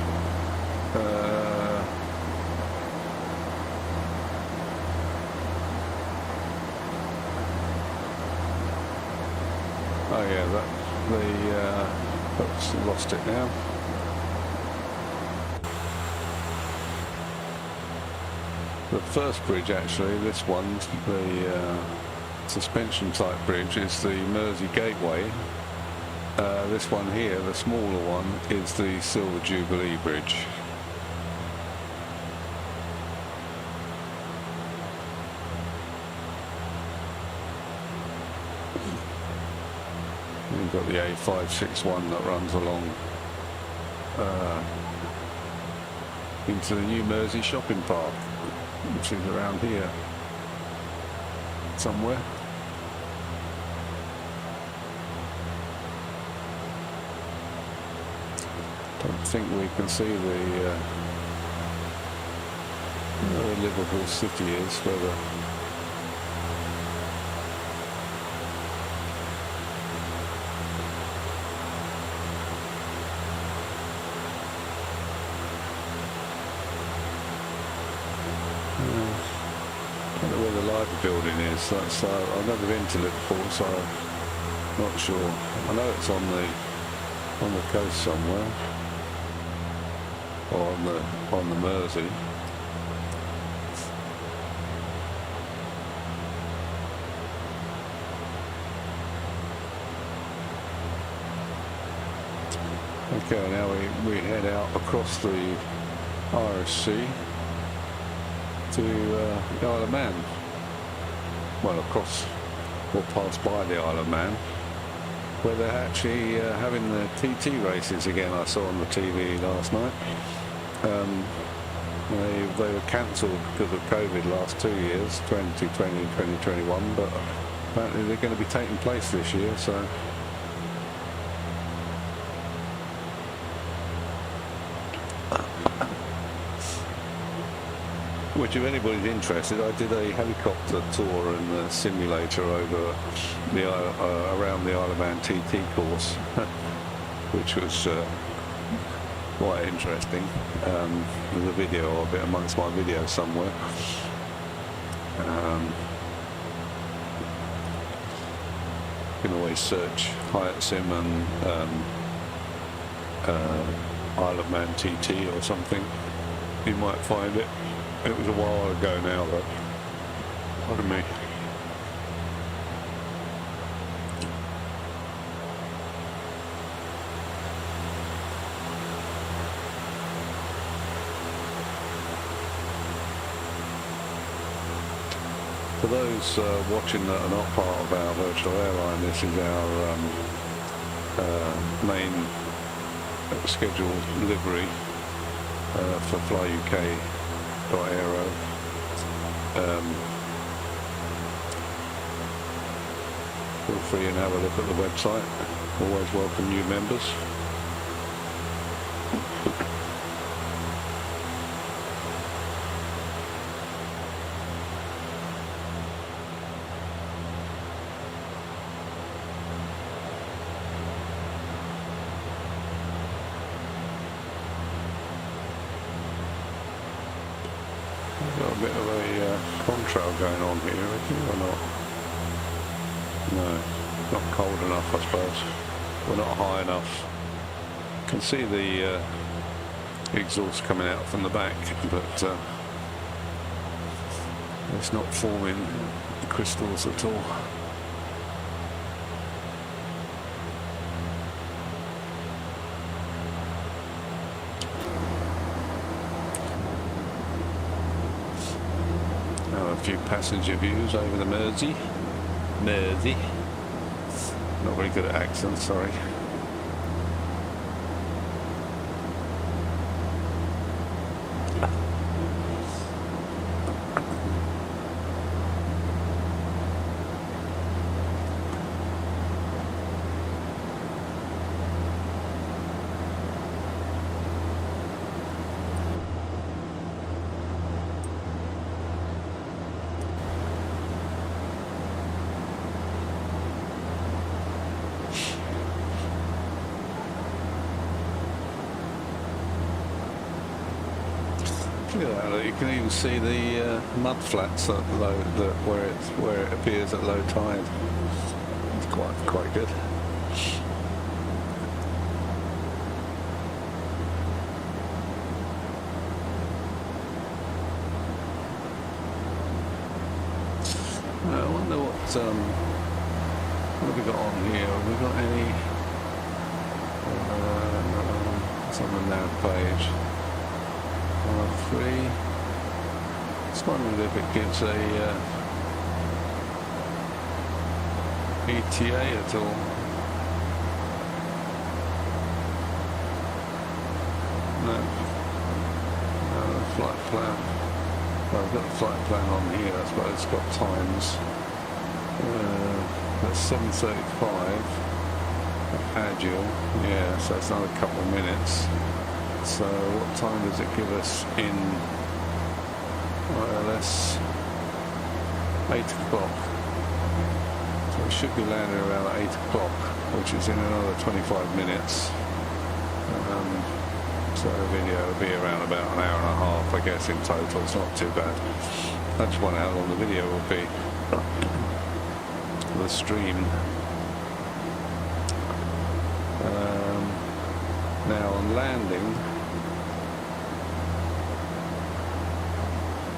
Oh yeah, oops, lost it now. The first bridge, actually, this one, the suspension type bridge, is the Mersey Gateway. This one here, the smaller one, is the Silver Jubilee Bridge. You've got the A561 that runs along into the New Mersey Shopping Park, which is around here somewhere. Don't think we can see where Liverpool City is, whether the library building is. That's I've never been to Liverpool, so I'm not sure. I know it's on the coast somewhere, or on the Mersey. Okay, now we head out across the Irish Sea to the Isle of Man. Well, across or pass by the Isle of Man, where they're actually having the TT races again. I saw on the TV last night. They were cancelled because of COVID last 2 years, 2020 and 2021, but apparently they're going to be taking place this year, so which, if anybody's interested, I did a helicopter tour in the simulator over the around the Isle of Man TT course, which was quite interesting. There's a video of it amongst my videos somewhere. You can always search Hyatt Sim and Isle of Man TT or something. You might find it. It was a while ago now, but pardon me. For those watching that are not part of our virtual airline, this is our main scheduled livery for Fly UK. Aero. Feel free and have a look at the website. Always welcome new members. Got a bit of a contrail going on here, or not? No, not cold enough, I suppose. We're not high enough. Can see the exhaust coming out from the back, but it's not forming crystals at all. few passenger views over the Mersey. Not very good at accents, sorry. Look at that, you can even see the mud flats at low, where it appears at low tide. It's quite good. I wonder what have we got on here? Have we got any? It's on the nav page. 3. Just wondering if it gives a ETA at all. No, flight plan. Well, I've got the flight plan on here. That's what it's got times. That's 7:35. Agile. Yeah, so it's another couple of minutes. So what time does it give us in ILS? 8 o'clock. So we should be landing around 8 o'clock, which is in another 25 minutes. So the video will be around about an hour and a half, I guess, in total. It's not too bad. I just wonder how long the video will be. The stream. Now on landing,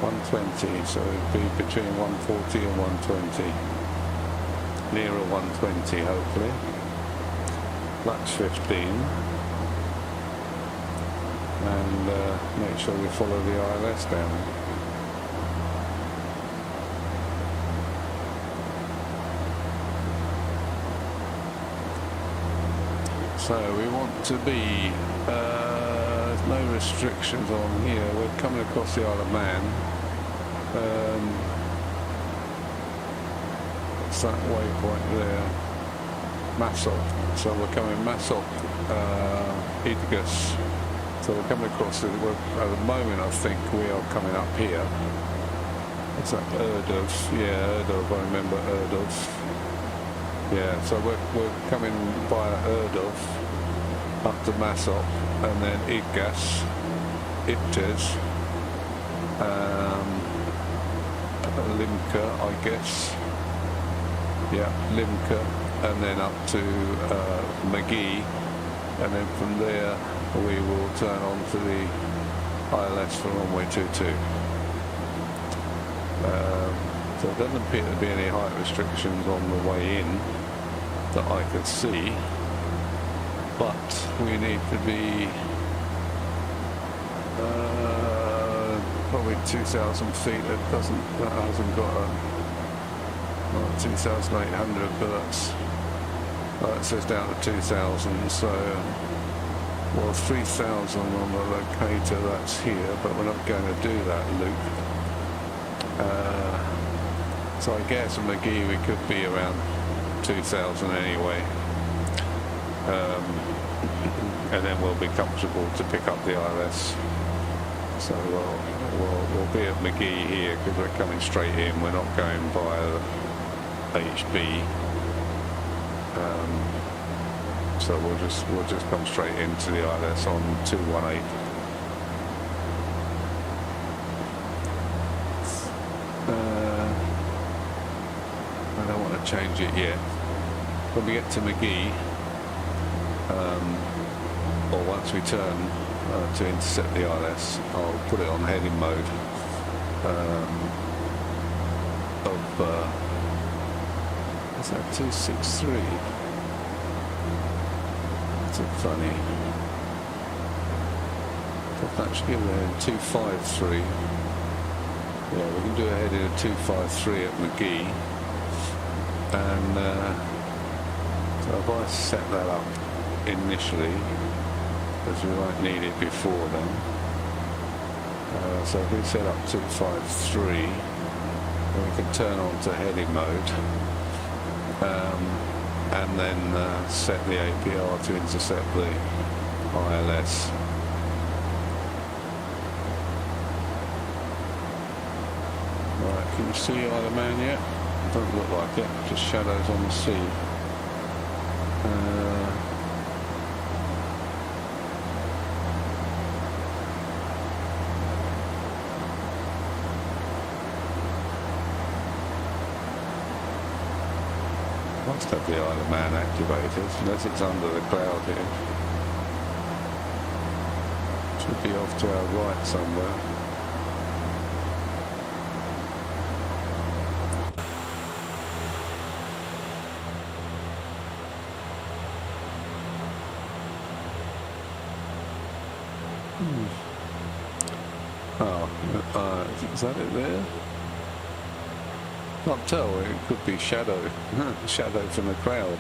120, so it'd be between 140 and 120, nearer 120 hopefully. Lux 15, and make sure we follow the ILS down. So we want to be, there's no restrictions on here. We're coming across the Isle of Man. What's that waypoint there? Massop. So we're coming Massop, Idgus. So we're coming across, at the moment I think we are coming up here. What's that? Erdov. Yeah, Erdov, I remember Erdov. Yeah, so we're coming via Erdov up to Massop and then Idgas, Iptes, Limca, I guess. Yeah, Limca, and then up to Magee, and then from there we will turn on to the ILS for runway 22. So there doesn't appear to be any height restrictions on the way in that I could see, but we need to be probably 2,000 feet. That hasn't got a 2,800, but that says down to 2,000. So well, 3,000 on the locator. That's here, but we're not going to do that loop. So I guess at Magee we could be around 2,000 anyway, and then we'll be comfortable to pick up the ILS. So we'll be at Magee here because we're coming straight in. We're not going via HB, so we'll just come straight into the ILS on 218. I don't want to change it yet. When we get to Magee, or once we turn to intercept the ILS, I'll put it on heading mode what's that, 263? That's a funny. I'll actually give it 253. Yeah, we can do a heading of 253 at McGee, and so if I set that up initially, because we won't need it before then, so if we set up 253, then we can turn on to heading mode, and then set the APR to intercept the ILS. Right, can you see Isle of Man yet? Doesn't look like it, just shadows on the sea. Must have the Isle of Man activated, unless it's under the cloud here. Should be off to our right somewhere. Oh, is that it there? Can't tell, it could be shadow. Shadow from the crowd.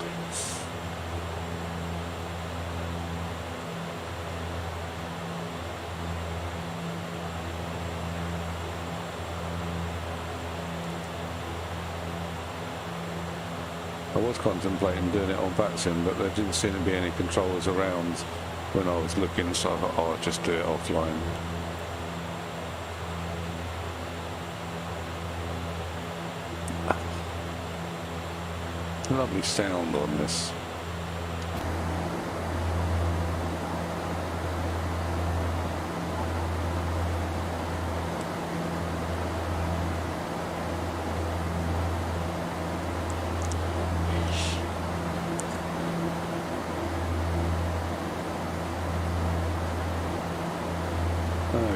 I was contemplating doing it on VATSIM, but there didn't seem to be any controllers around when I was looking, so I thought, oh, I'll just do it offline. Lovely sound on this.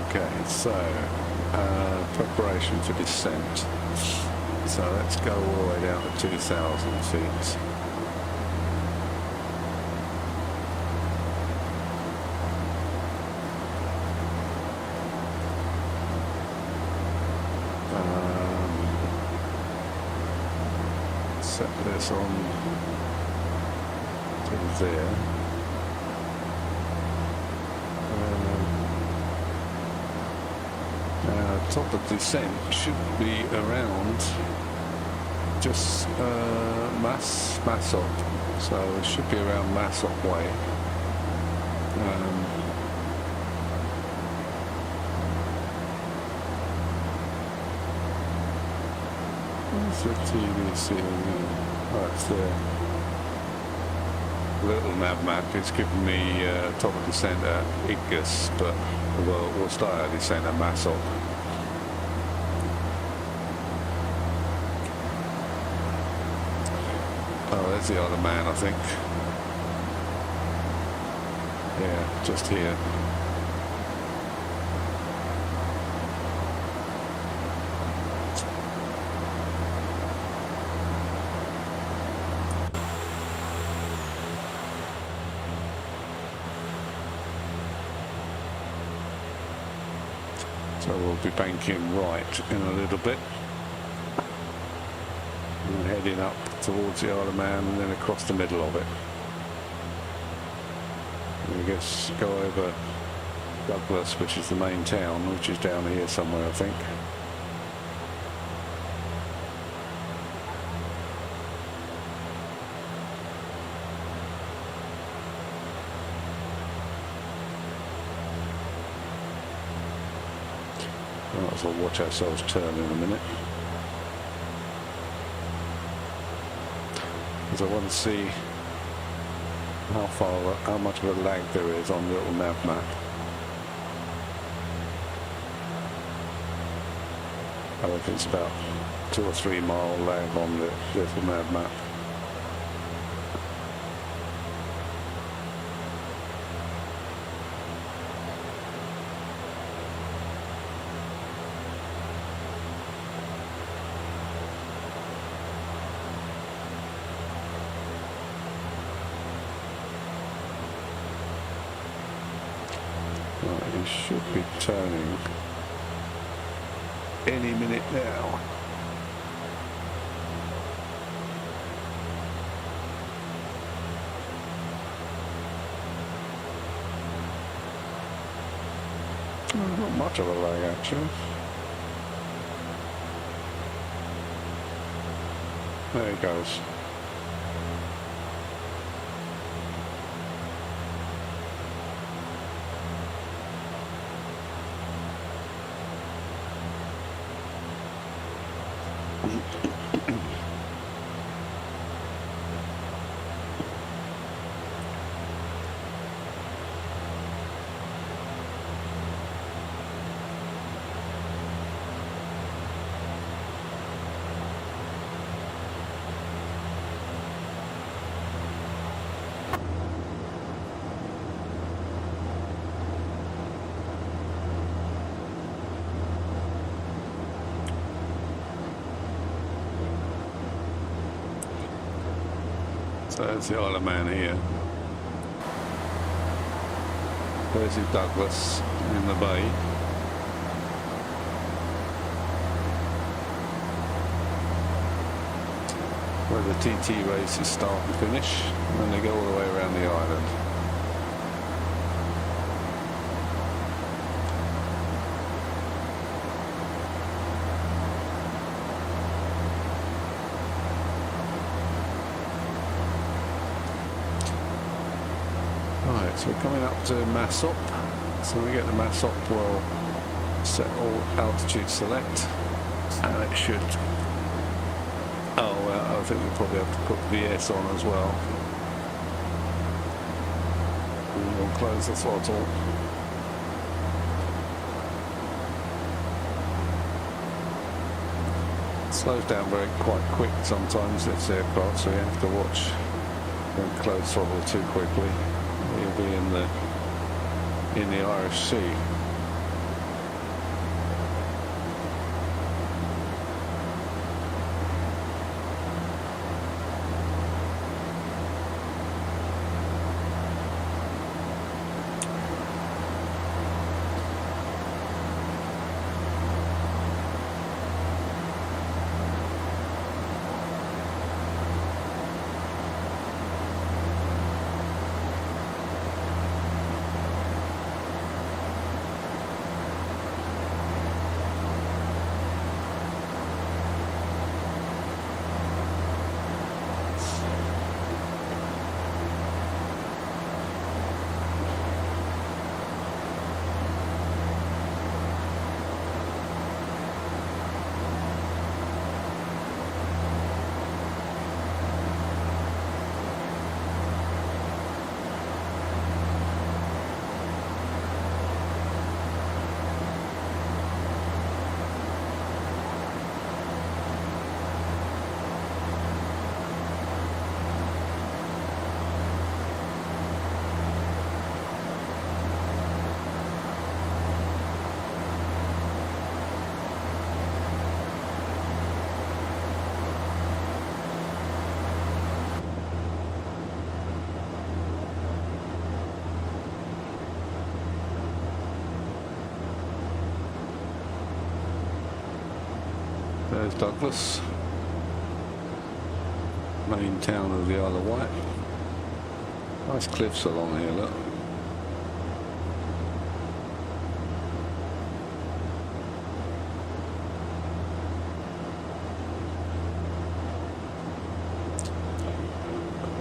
Okay, so preparation for descent. So let's go all the way down to 2,000 feet. Set this on to there. Top of descent should be around just Massop, so it should be around Massop way. Where's the TVC? Oh, it's there. Little nav map is giving me top of descent at Iggus, but we'll start our descent at Massop. Oh, there's the Isle of Man, I think. Yeah, just here. So we'll be banking right in a little bit. And heading up towards the Isle of Man and then across the middle of it. And I guess go over Douglas, which is the main town, which is down here somewhere, I think. Right, so we'll watch ourselves turn in a minute. Because I want to see how much of a lag there is on the little nav map. I reckon it's about 2 or 3 mile lag on the little nav map. Right, you should be turning any minute now. Not much of a lag actually. There it goes. So there's the Isle of Man here. There's the Douglas in the bay. Where the TT races start and finish, and then they go all the way around the island. Right, so we're coming up to Massop. So we get to Massop, we'll set all altitude select, and it should. Oh, well, I think we'll probably have to put VS on as well. And we'll close the throttle. It slows down quite quick sometimes, this aircraft, so you have to watch. Don't close throttle too quickly. You'll be in the Irish Sea. There's Douglas, main town of the Isle of Wight. Nice cliffs along here, look.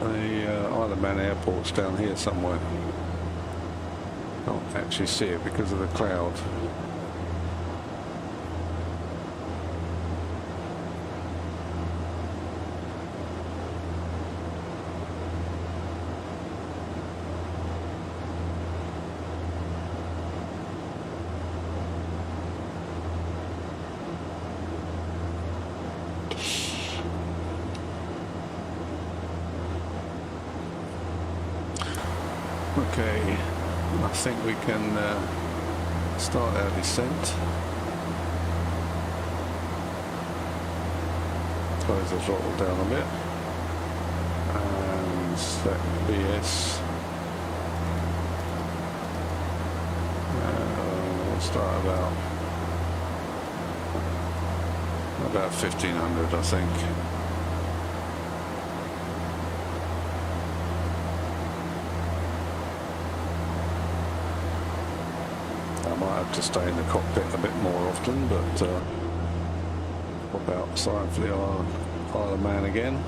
The Isle of Man airport's down here somewhere. Can't actually see it because of the cloud. Okay, I think we can start our descent. Close the throttle down a bit and set BS. We'll start about About 1500, I think. I might have to stay in the cockpit a bit more often, but pop outside for the Isle of Man again.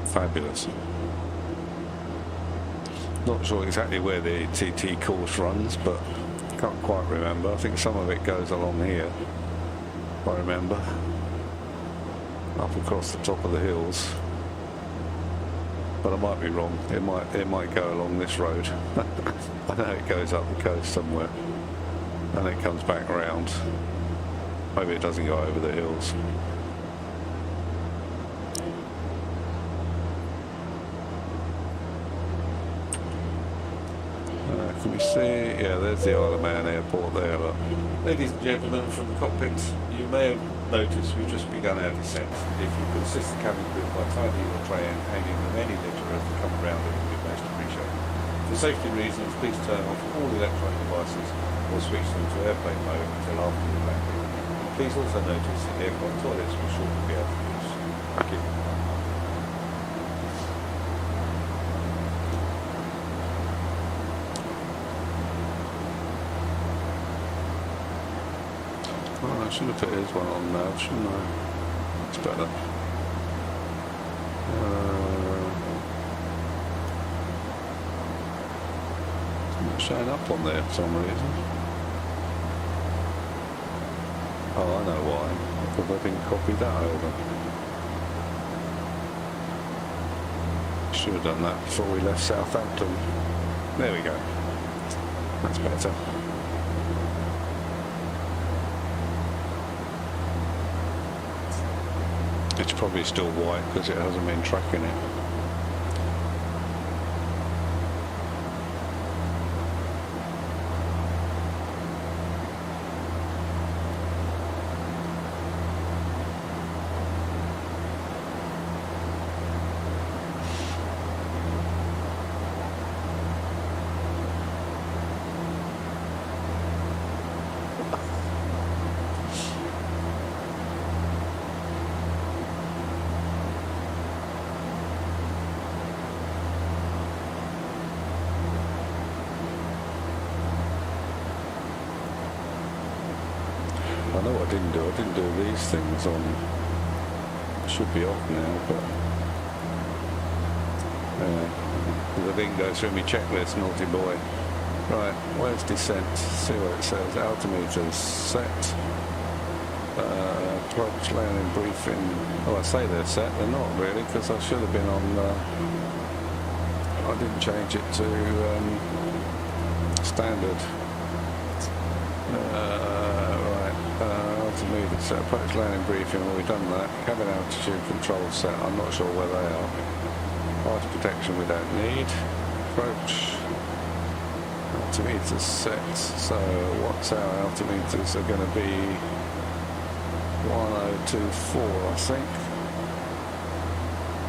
Fabulous. Not sure exactly where the TT course runs, but can't quite remember. I think some of it goes along here, if I remember. Up across the top of the hills. But I might be wrong. It might go along this road. I know it goes up the coast somewhere. And it comes back around. Maybe it doesn't go over the hills. Can we see? Yeah, there's the Isle of Man airport there, look. Ladies and gentlemen from the cockpit, you may have noticed we've just begun our descent. If you could assist the cabin crew by tidying your tray and hanging them any litter as they come around, it would be most appreciated. For safety reasons, please turn off all electronic devices or switch them to airplane mode until after the landing. Please also notice that the aircraft toilets will shortly be out of use. Thank you. Oh, I should have put his one on now, shouldn't I? It's better. It's not showing up on there for some reason. Oh, I know why. Because I didn't copy that over. Should have done that before we left Southampton. There we go. That's better. It's probably still white because it hasn't been tracking it. I know what I didn't do. I didn't do these things on. Should be off now, but because I didn't go through my checklist, naughty boy. Right, where's descent? See what it says. Altimeters set. Approach landing briefing. Oh, I say they're set. They're not really, because I should have been on. I didn't change it to standard. Altimeter set. Approach landing briefing. Well, we've done that. Cabin altitude control set. I'm not sure where they are. Ice protection we don't need. Approach. Altimeters set. So what's our altimeters are going to be? 1024, I think.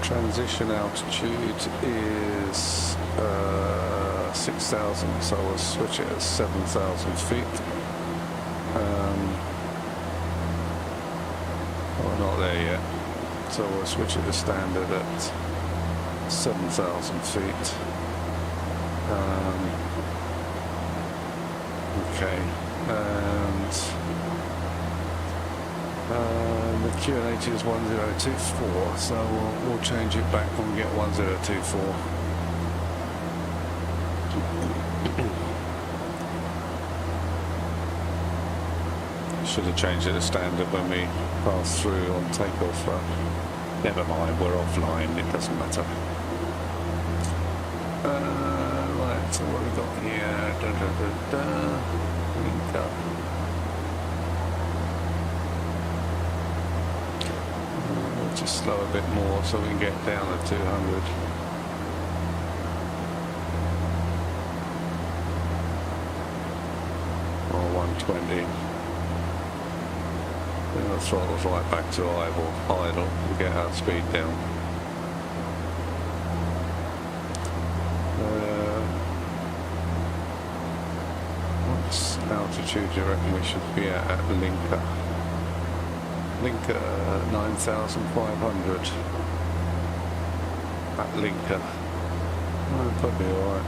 Transition altitude is 6,000, so we'll switch it at 7,000 feet. We're not there yet, so we'll switch it to standard at 7,000 feet. Okay, and the QNH is 1024, so we'll change it back when we get 1024. Should have changed it to standard when we pass through on takeoff. Never mind, we're offline, it doesn't matter. Right, so what have we got here? Link up. We'll just slow a bit more so we can get down to 200. Or 120. Then the throttle's right back to idle to get our speed down. altitude do you reckon we should be at Lincoln? Lincoln 9,500 at Lincoln. Oh, probably alright.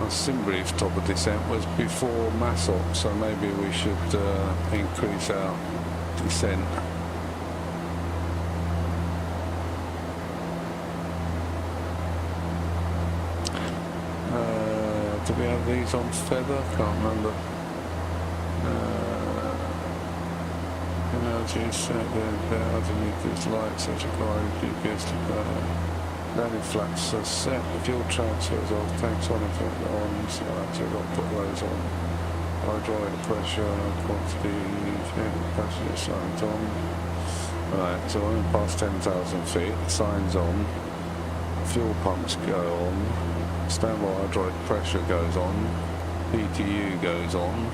Our Simbrief top of descent was before Massop, so maybe we should increase our descent. Do we have these on feather? Can't remember. Energy set there underneath these lights, such a guide, GPS to landing flaps are set, fuel transfers off, tanks on, effect on, so I've got to put those on. Hydraulic pressure, quantity, passenger signs on. Right, so we're past 10,000 feet, signs on, fuel pumps go on, standby hydraulic pressure goes on, PTU goes on.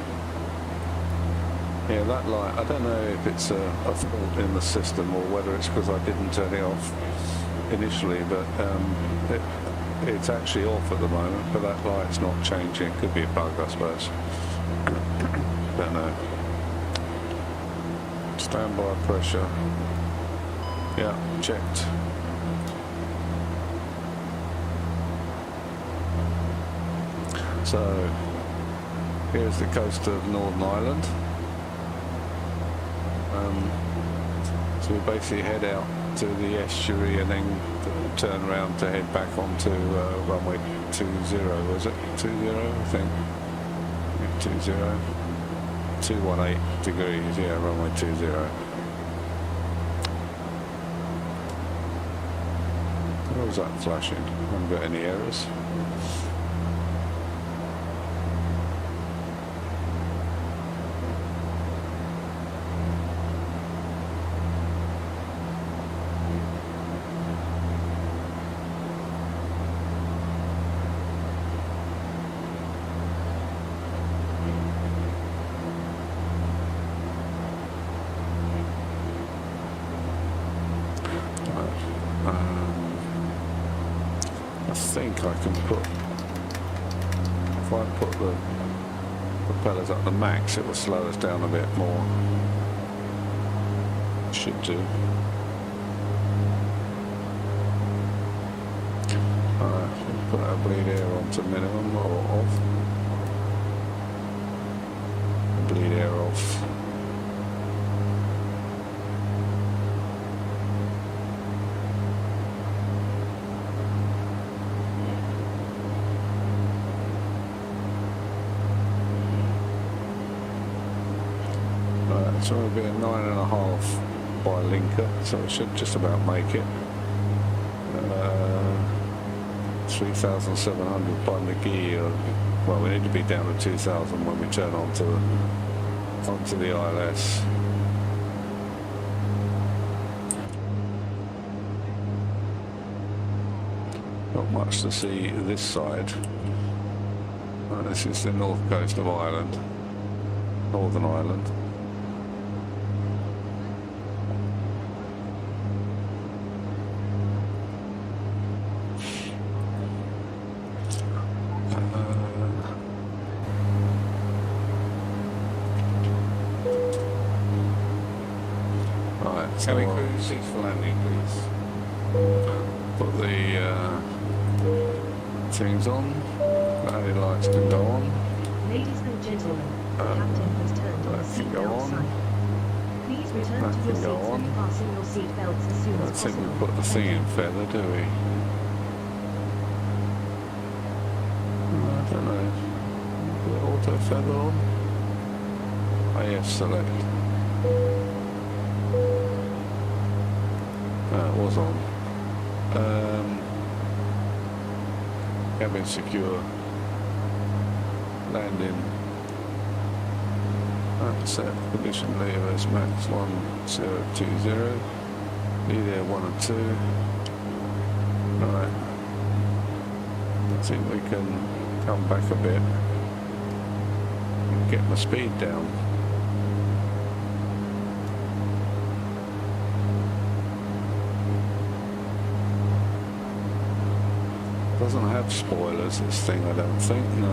Yeah, that light, I don't know if it's a fault in the system or whether it's because I didn't turn it off initially, but it's actually off at the moment, but that light's not changing. Could be a bug, I suppose. Don't know. Standby pressure. Yeah, checked. So, here's the coast of Northern Ireland. So we basically head out to the estuary and then turn around to head back onto runway 20, was it? 20, I think. 20. 218 degrees, yeah, runway 20. What was that flashing? I haven't got any errors. I think I can put, if I put the propellers up to max, it will slow us down a bit more. Should do. Put our bleed air onto minimum or off. Bleed air off. So it'll be a 9.5 by Lincoln, so it should just about make it. 3,700 by McGee. Well, we need to be down to 2,000 when we turn onto the ILS. Not much to see this side. This is the north coast of Ireland, Northern Ireland. Cabin crew, seats for landing, please. Put the things on. Landing lights can go on. Ladies and gentlemen, the captain has turned on the seatbelt sign. Please return to your seats and fasten your seat belts as soon as possible. I think we put the thing in feather, do we? I don't know. Put auto feather on. AF select. It was on. Cabin secure. Landing. Set condition levers max 1020. Lead air 1 and 2. Right. I think we can come back a bit and get my speed down. Doesn't have spoilers, this thing, I don't think, no.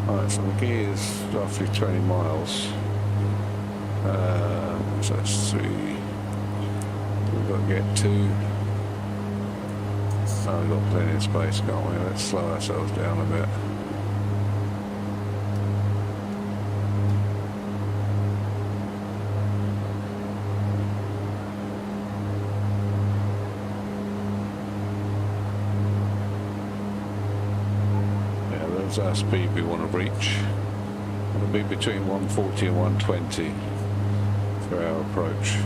Right, so the gear is roughly 20 miles. So that's 3. We've got to get 2. Oh, we've got plenty of space, can't we? Let's slow ourselves down a bit. Yeah, there's our speed we want to reach. It'll be between 140 and 120 for our approach.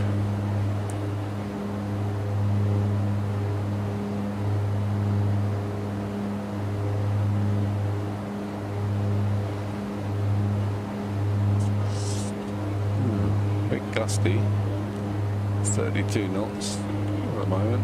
Bit gusty. 32 knots at the moment.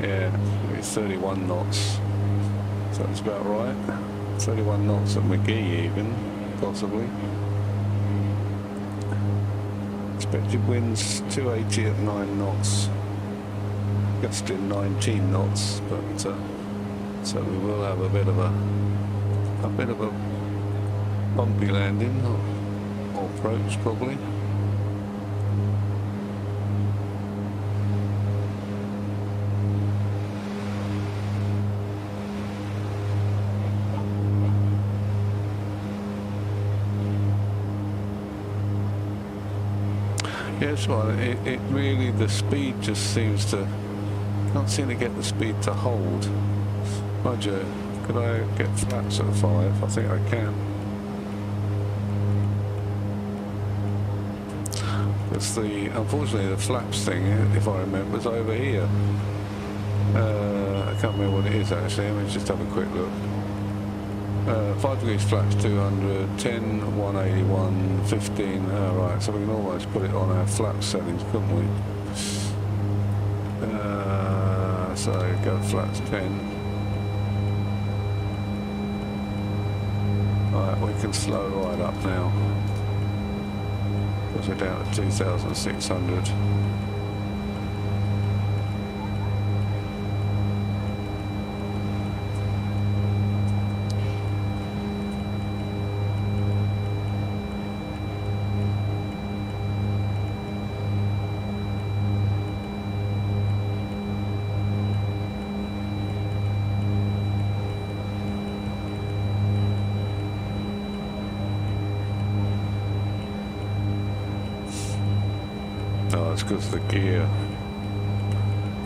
Yeah, it's 31 knots, so that's about right. 31 knots at McGee even, possibly. Expected winds 280 at 9 knots, gusting 19 knots, but so we will have a bit of a bumpy landing or approach probably. Yeah, that's right. It really, the speed just seems to, can't seem to get the speed to hold. Roger, could I get flaps at 5? I think I can. It's unfortunately the flaps thing, if I remember, is over here. I can't remember what it is actually, let me just have a quick look. 5 degrees flaps 200, 10, 181, 15, right, so we can almost put it on our flap settings, couldn't we? So go flaps 10. Right, we can slow right up now. Because we're down at 2,600. Oh, it's because of the gear.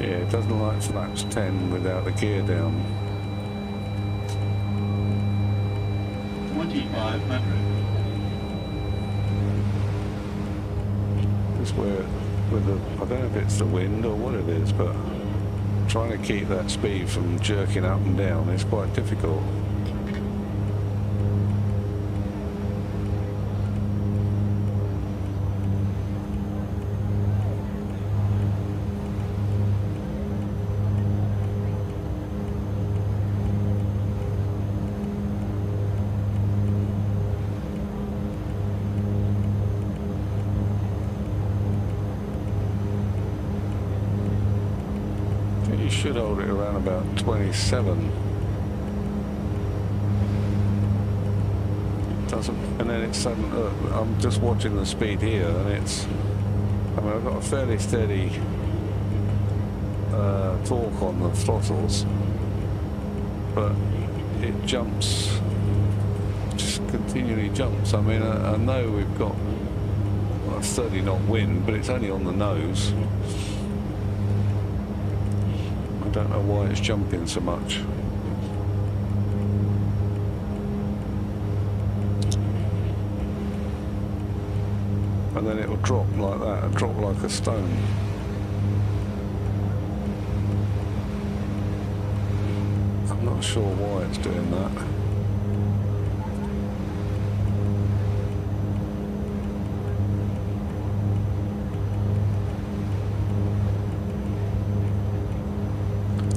Yeah, it doesn't like flaps 10 without the gear down. 2,500. Just where, with the, I don't know if it's the wind or what it is, but trying to keep that speed from jerking up and down is quite difficult. You should hold it around about 27. It doesn't, and then it's sudden. I'm just watching the speed here, and it's. I mean, I've got a fairly steady torque on the throttles, but it jumps, just continually jumps. I mean, I know we've got a 30 knot wind, but it's only on the nose. I don't know why it's jumping so much. And then it'll drop like that, and drop like a stone. not sure why it's doing that.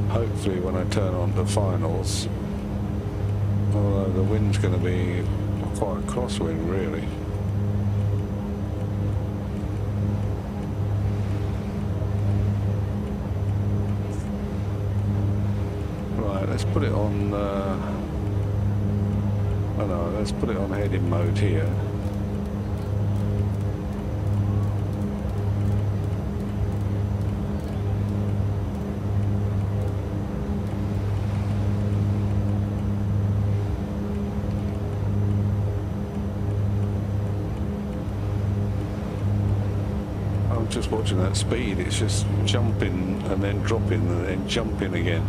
Hopefully when I turn on to finals, although the wind's going to be quite a crosswind really. Right, let's put it on, oh no, let's put it on heading mode here. Just watching that speed, it's just jumping and then dropping and then jumping again.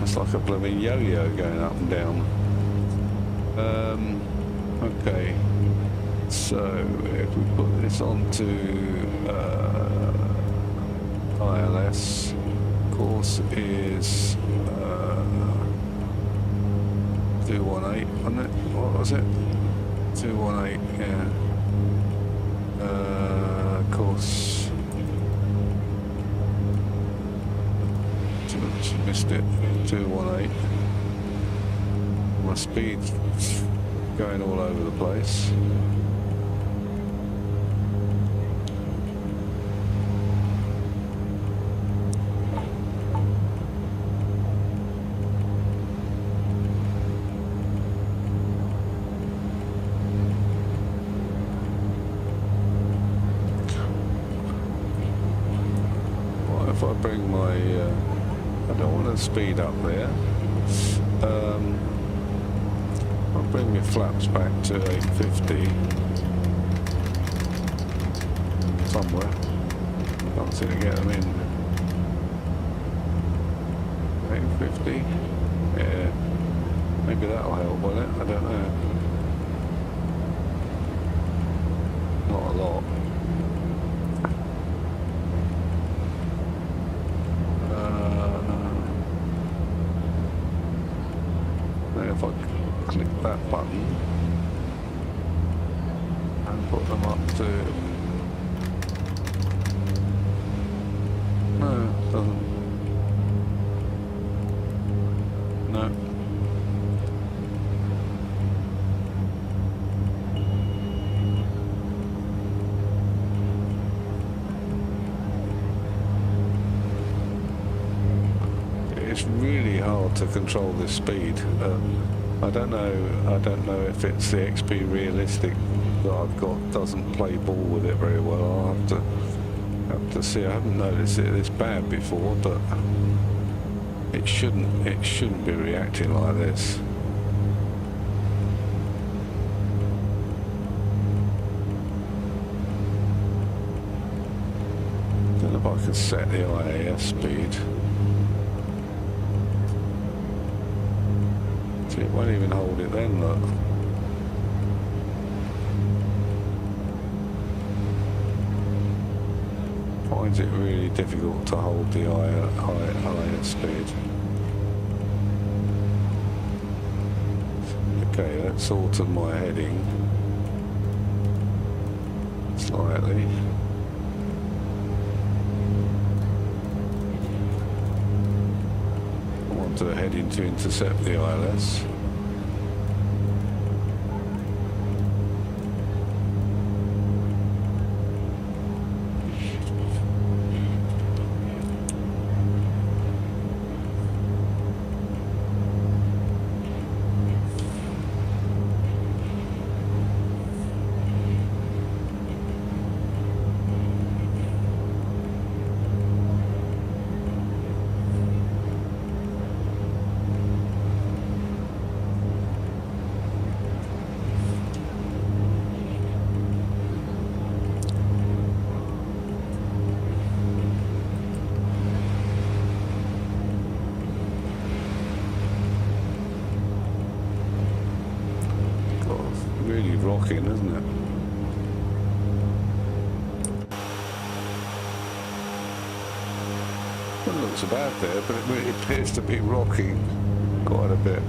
It's like a blooming yo-yo going up and down. Okay, so if we put this onto ILS, course is 218, wasn't it? What was it? 218, yeah. Course. Just missed it. 218. My speed's going all over the place. If I bring my, I don't want to speed up there. I'll bring my flaps back to 850 somewhere. Can't seem to get them in. 850. Yeah, maybe that'll help, will it? I don't know. Not a lot. If I click that button and put them up to, no, it doesn't, no. It's really hard to control this speed. I don't know if it's the XP Realistic that I've got doesn't play ball with it very well. I'll have to see. I haven't noticed it this bad before, but it shouldn't be reacting like this. I don't know if I could set the IAS speed. It won't even hold it then, look. Finds it really difficult to hold the higher speed. Okay, let's alter my heading slightly. I want to heading to intercept the ILS. rocking, isn't it? Doesn't look so bad there, but it really appears to be rocking quite a bit.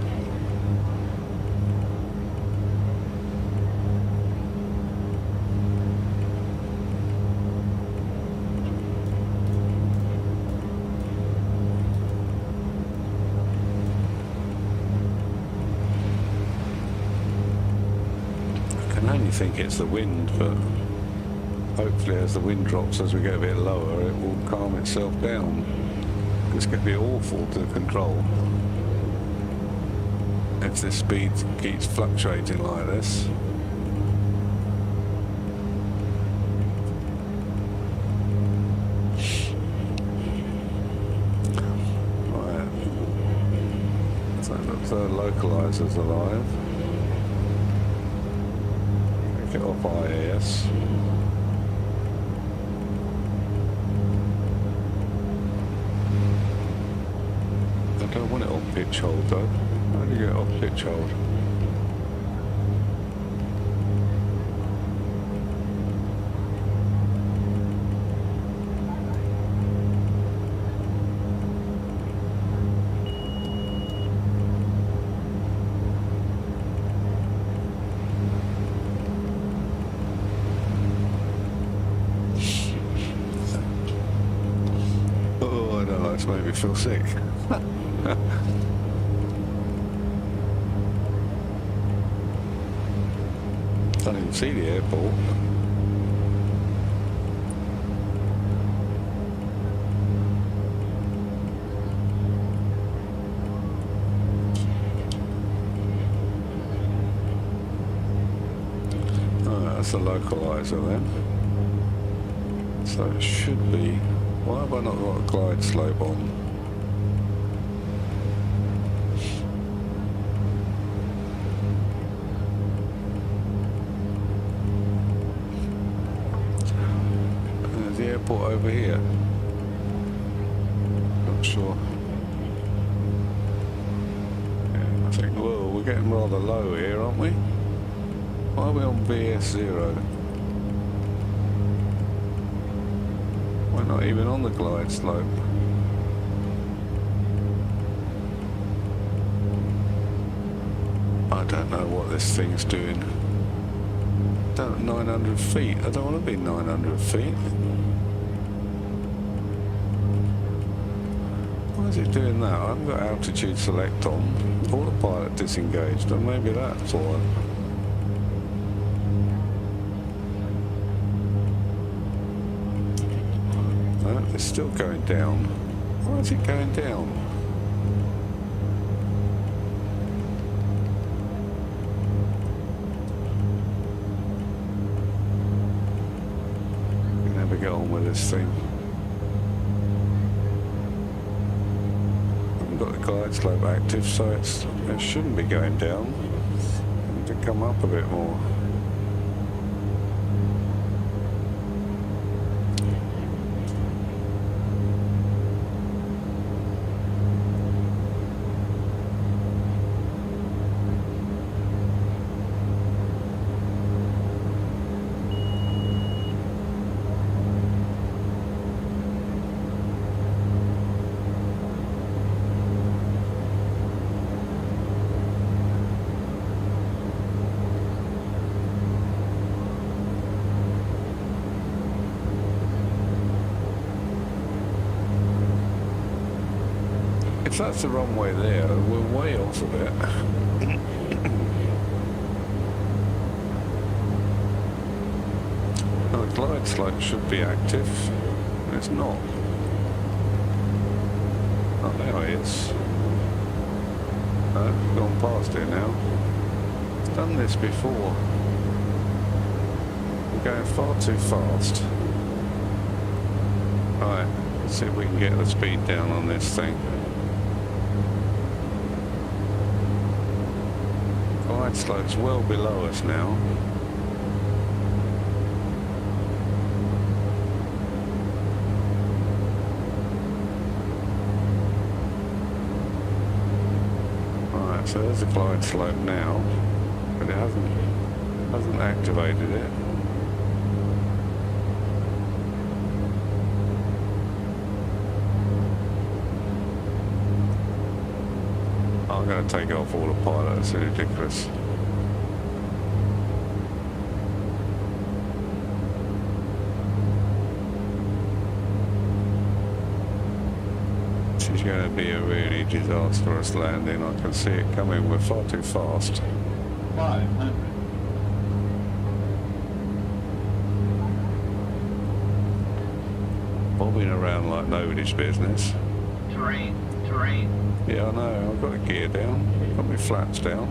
I only think it's the wind, but hopefully as the wind drops, as we get a bit lower, it will calm itself down. It's going to be awful to control if this speed keeps fluctuating like this. Right, so the localizer's alive. Get off IAS. I don't want it on pitch hold though. How do you get off pitch hold? It's made me feel sick. Don't even see the airport. Oh, that's the localizer then. So it should be. Why have I not got a glide slope on? There's the airport over here. Not sure. Yeah, I think, well, we're getting rather low here, aren't we? Why are we on VS0? We're not even on the glide slope. I don't know what this thing's doing. 900 feet. I don't want to be 900 feet. Why is it doing that? I haven't got altitude select on. Autopilot disengaged, and maybe that's why. It's still going down. Why is it going down? We can never get on with this thing. I haven't got the glide slope active, so it shouldn't be going down. I need to come up a bit more. If that's the runway there, we're way off of it. Now the glide slope should be active. It's not. Oh, now it is. No, we've gone past it now. Done this before. We're going far too fast. Right, let's see if we can get the speed down on this thing. Glide slope's well below us now. Right, so there's the glide slope now, but it hasn't Hasn't activated it. I'm going to take off all the pilots, it's ridiculous. This is going to be a really disastrous landing. I can see it coming. We're far too fast. 500. Bobbing around like nobody's business. Terrain. Yeah, I know. I've got the gear down. I've got my flaps down.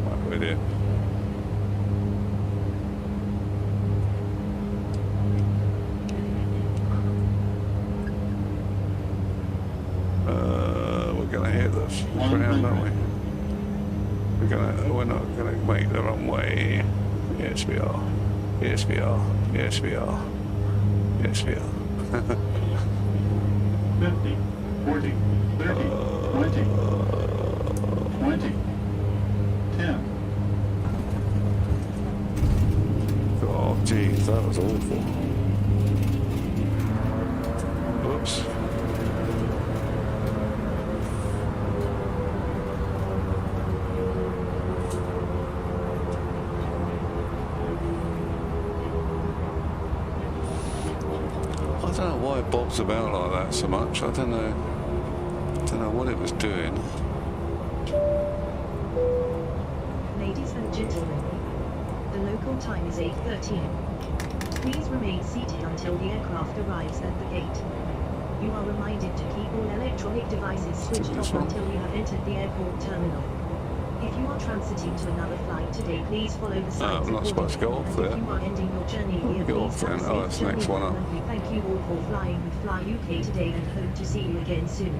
Right with it. We're going to hit the ground, aren't we? We're not going to make the runway. Yes, we are. Yes, we are. Yes, we are. Yes, we are. 50, 40, 30, 20, 20, 10. Oh, geez, that was awful. Oops. I don't know why it bobs about like that so much. I don't know what it was doing. Ladies and gentlemen, the local time is 8:13. Please remain seated until the aircraft arrives at the gate. You are reminded to keep all electronic devices switched off until you have entered the airport terminal. If you are transiting to another flight today, please follow the signs. I'm not supposed to go off there. If you are ending your journey here, Go please off then. have Oh, a that's safe the next journey one up. home, and we thank you all for flying with Fly UK today and hope to see you again soon.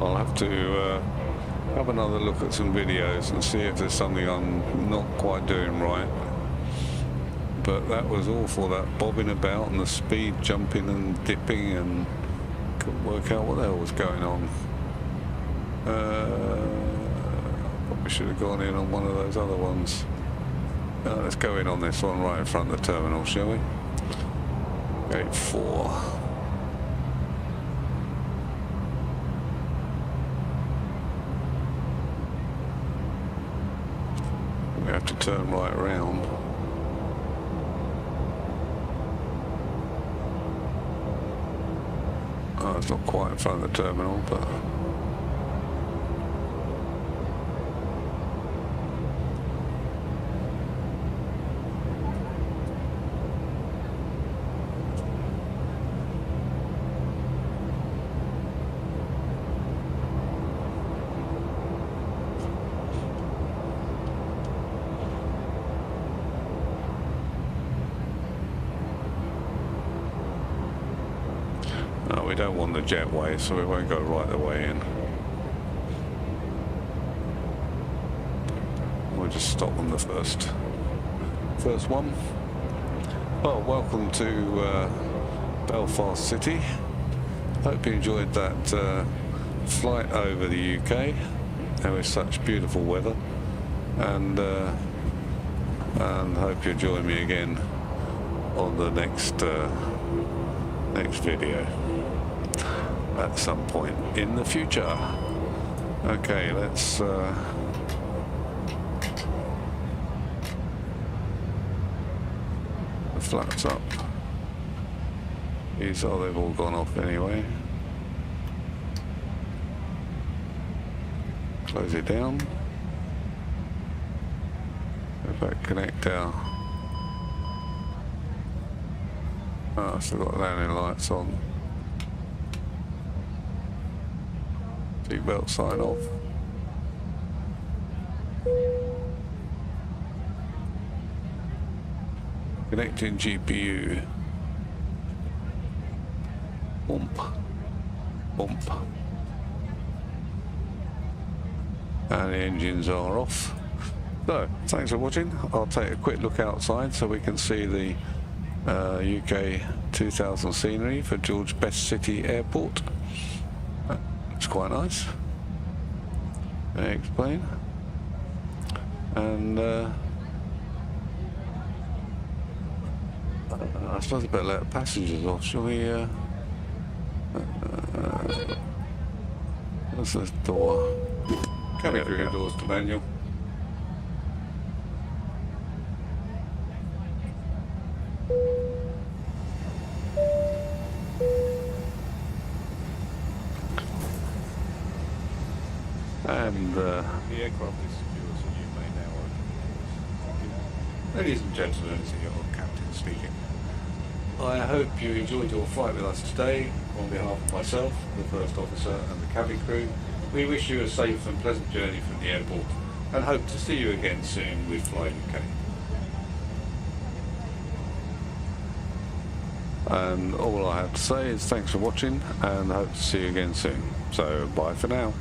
I'll have to have another look at some videos and see if there's something I'm not quite doing right. But that was awful, that bobbing about and the speed jumping and dipping, and couldn't work out what the hell was going on. Probably should have gone in on one of those other ones. Let's go in on this one right in front of the terminal, shall we? Gate 4. We have to turn right around. Oh, it's not quite in front of the terminal, but... the jetway, so we won't go right the way in. We'll just stop on the first one. Well, welcome to Belfast City. Hope you enjoyed that flight over the UK. There was such beautiful weather, and hope you'll join me again on the next video at some point in the future. Okay, let's the flaps up. These are, they've all gone off anyway. Close it down. If I connect our... Oh, I've still got landing lights on. Seatbelt sign off. Connecting GPU. Bump. Bump. And the engines are off. So, thanks for watching. I'll take a quick look outside so we can see the UK 2000 scenery for George Best City Airport. It's quite nice. X-Plane. And I suppose I better let passengers off, shall we? What's this door? Cabin crew doors to manual. And the aircraft is secure, so you may now open the doors. Ladies and gentlemen, this is your captain speaking. I hope you enjoyed your flight with us today. On behalf of myself, the first officer and the cabin crew, we wish you a safe and pleasant journey from the airport and hope to see you again soon with Fly UK. And all I have to say is thanks for watching and hope to see you again soon. So bye for now.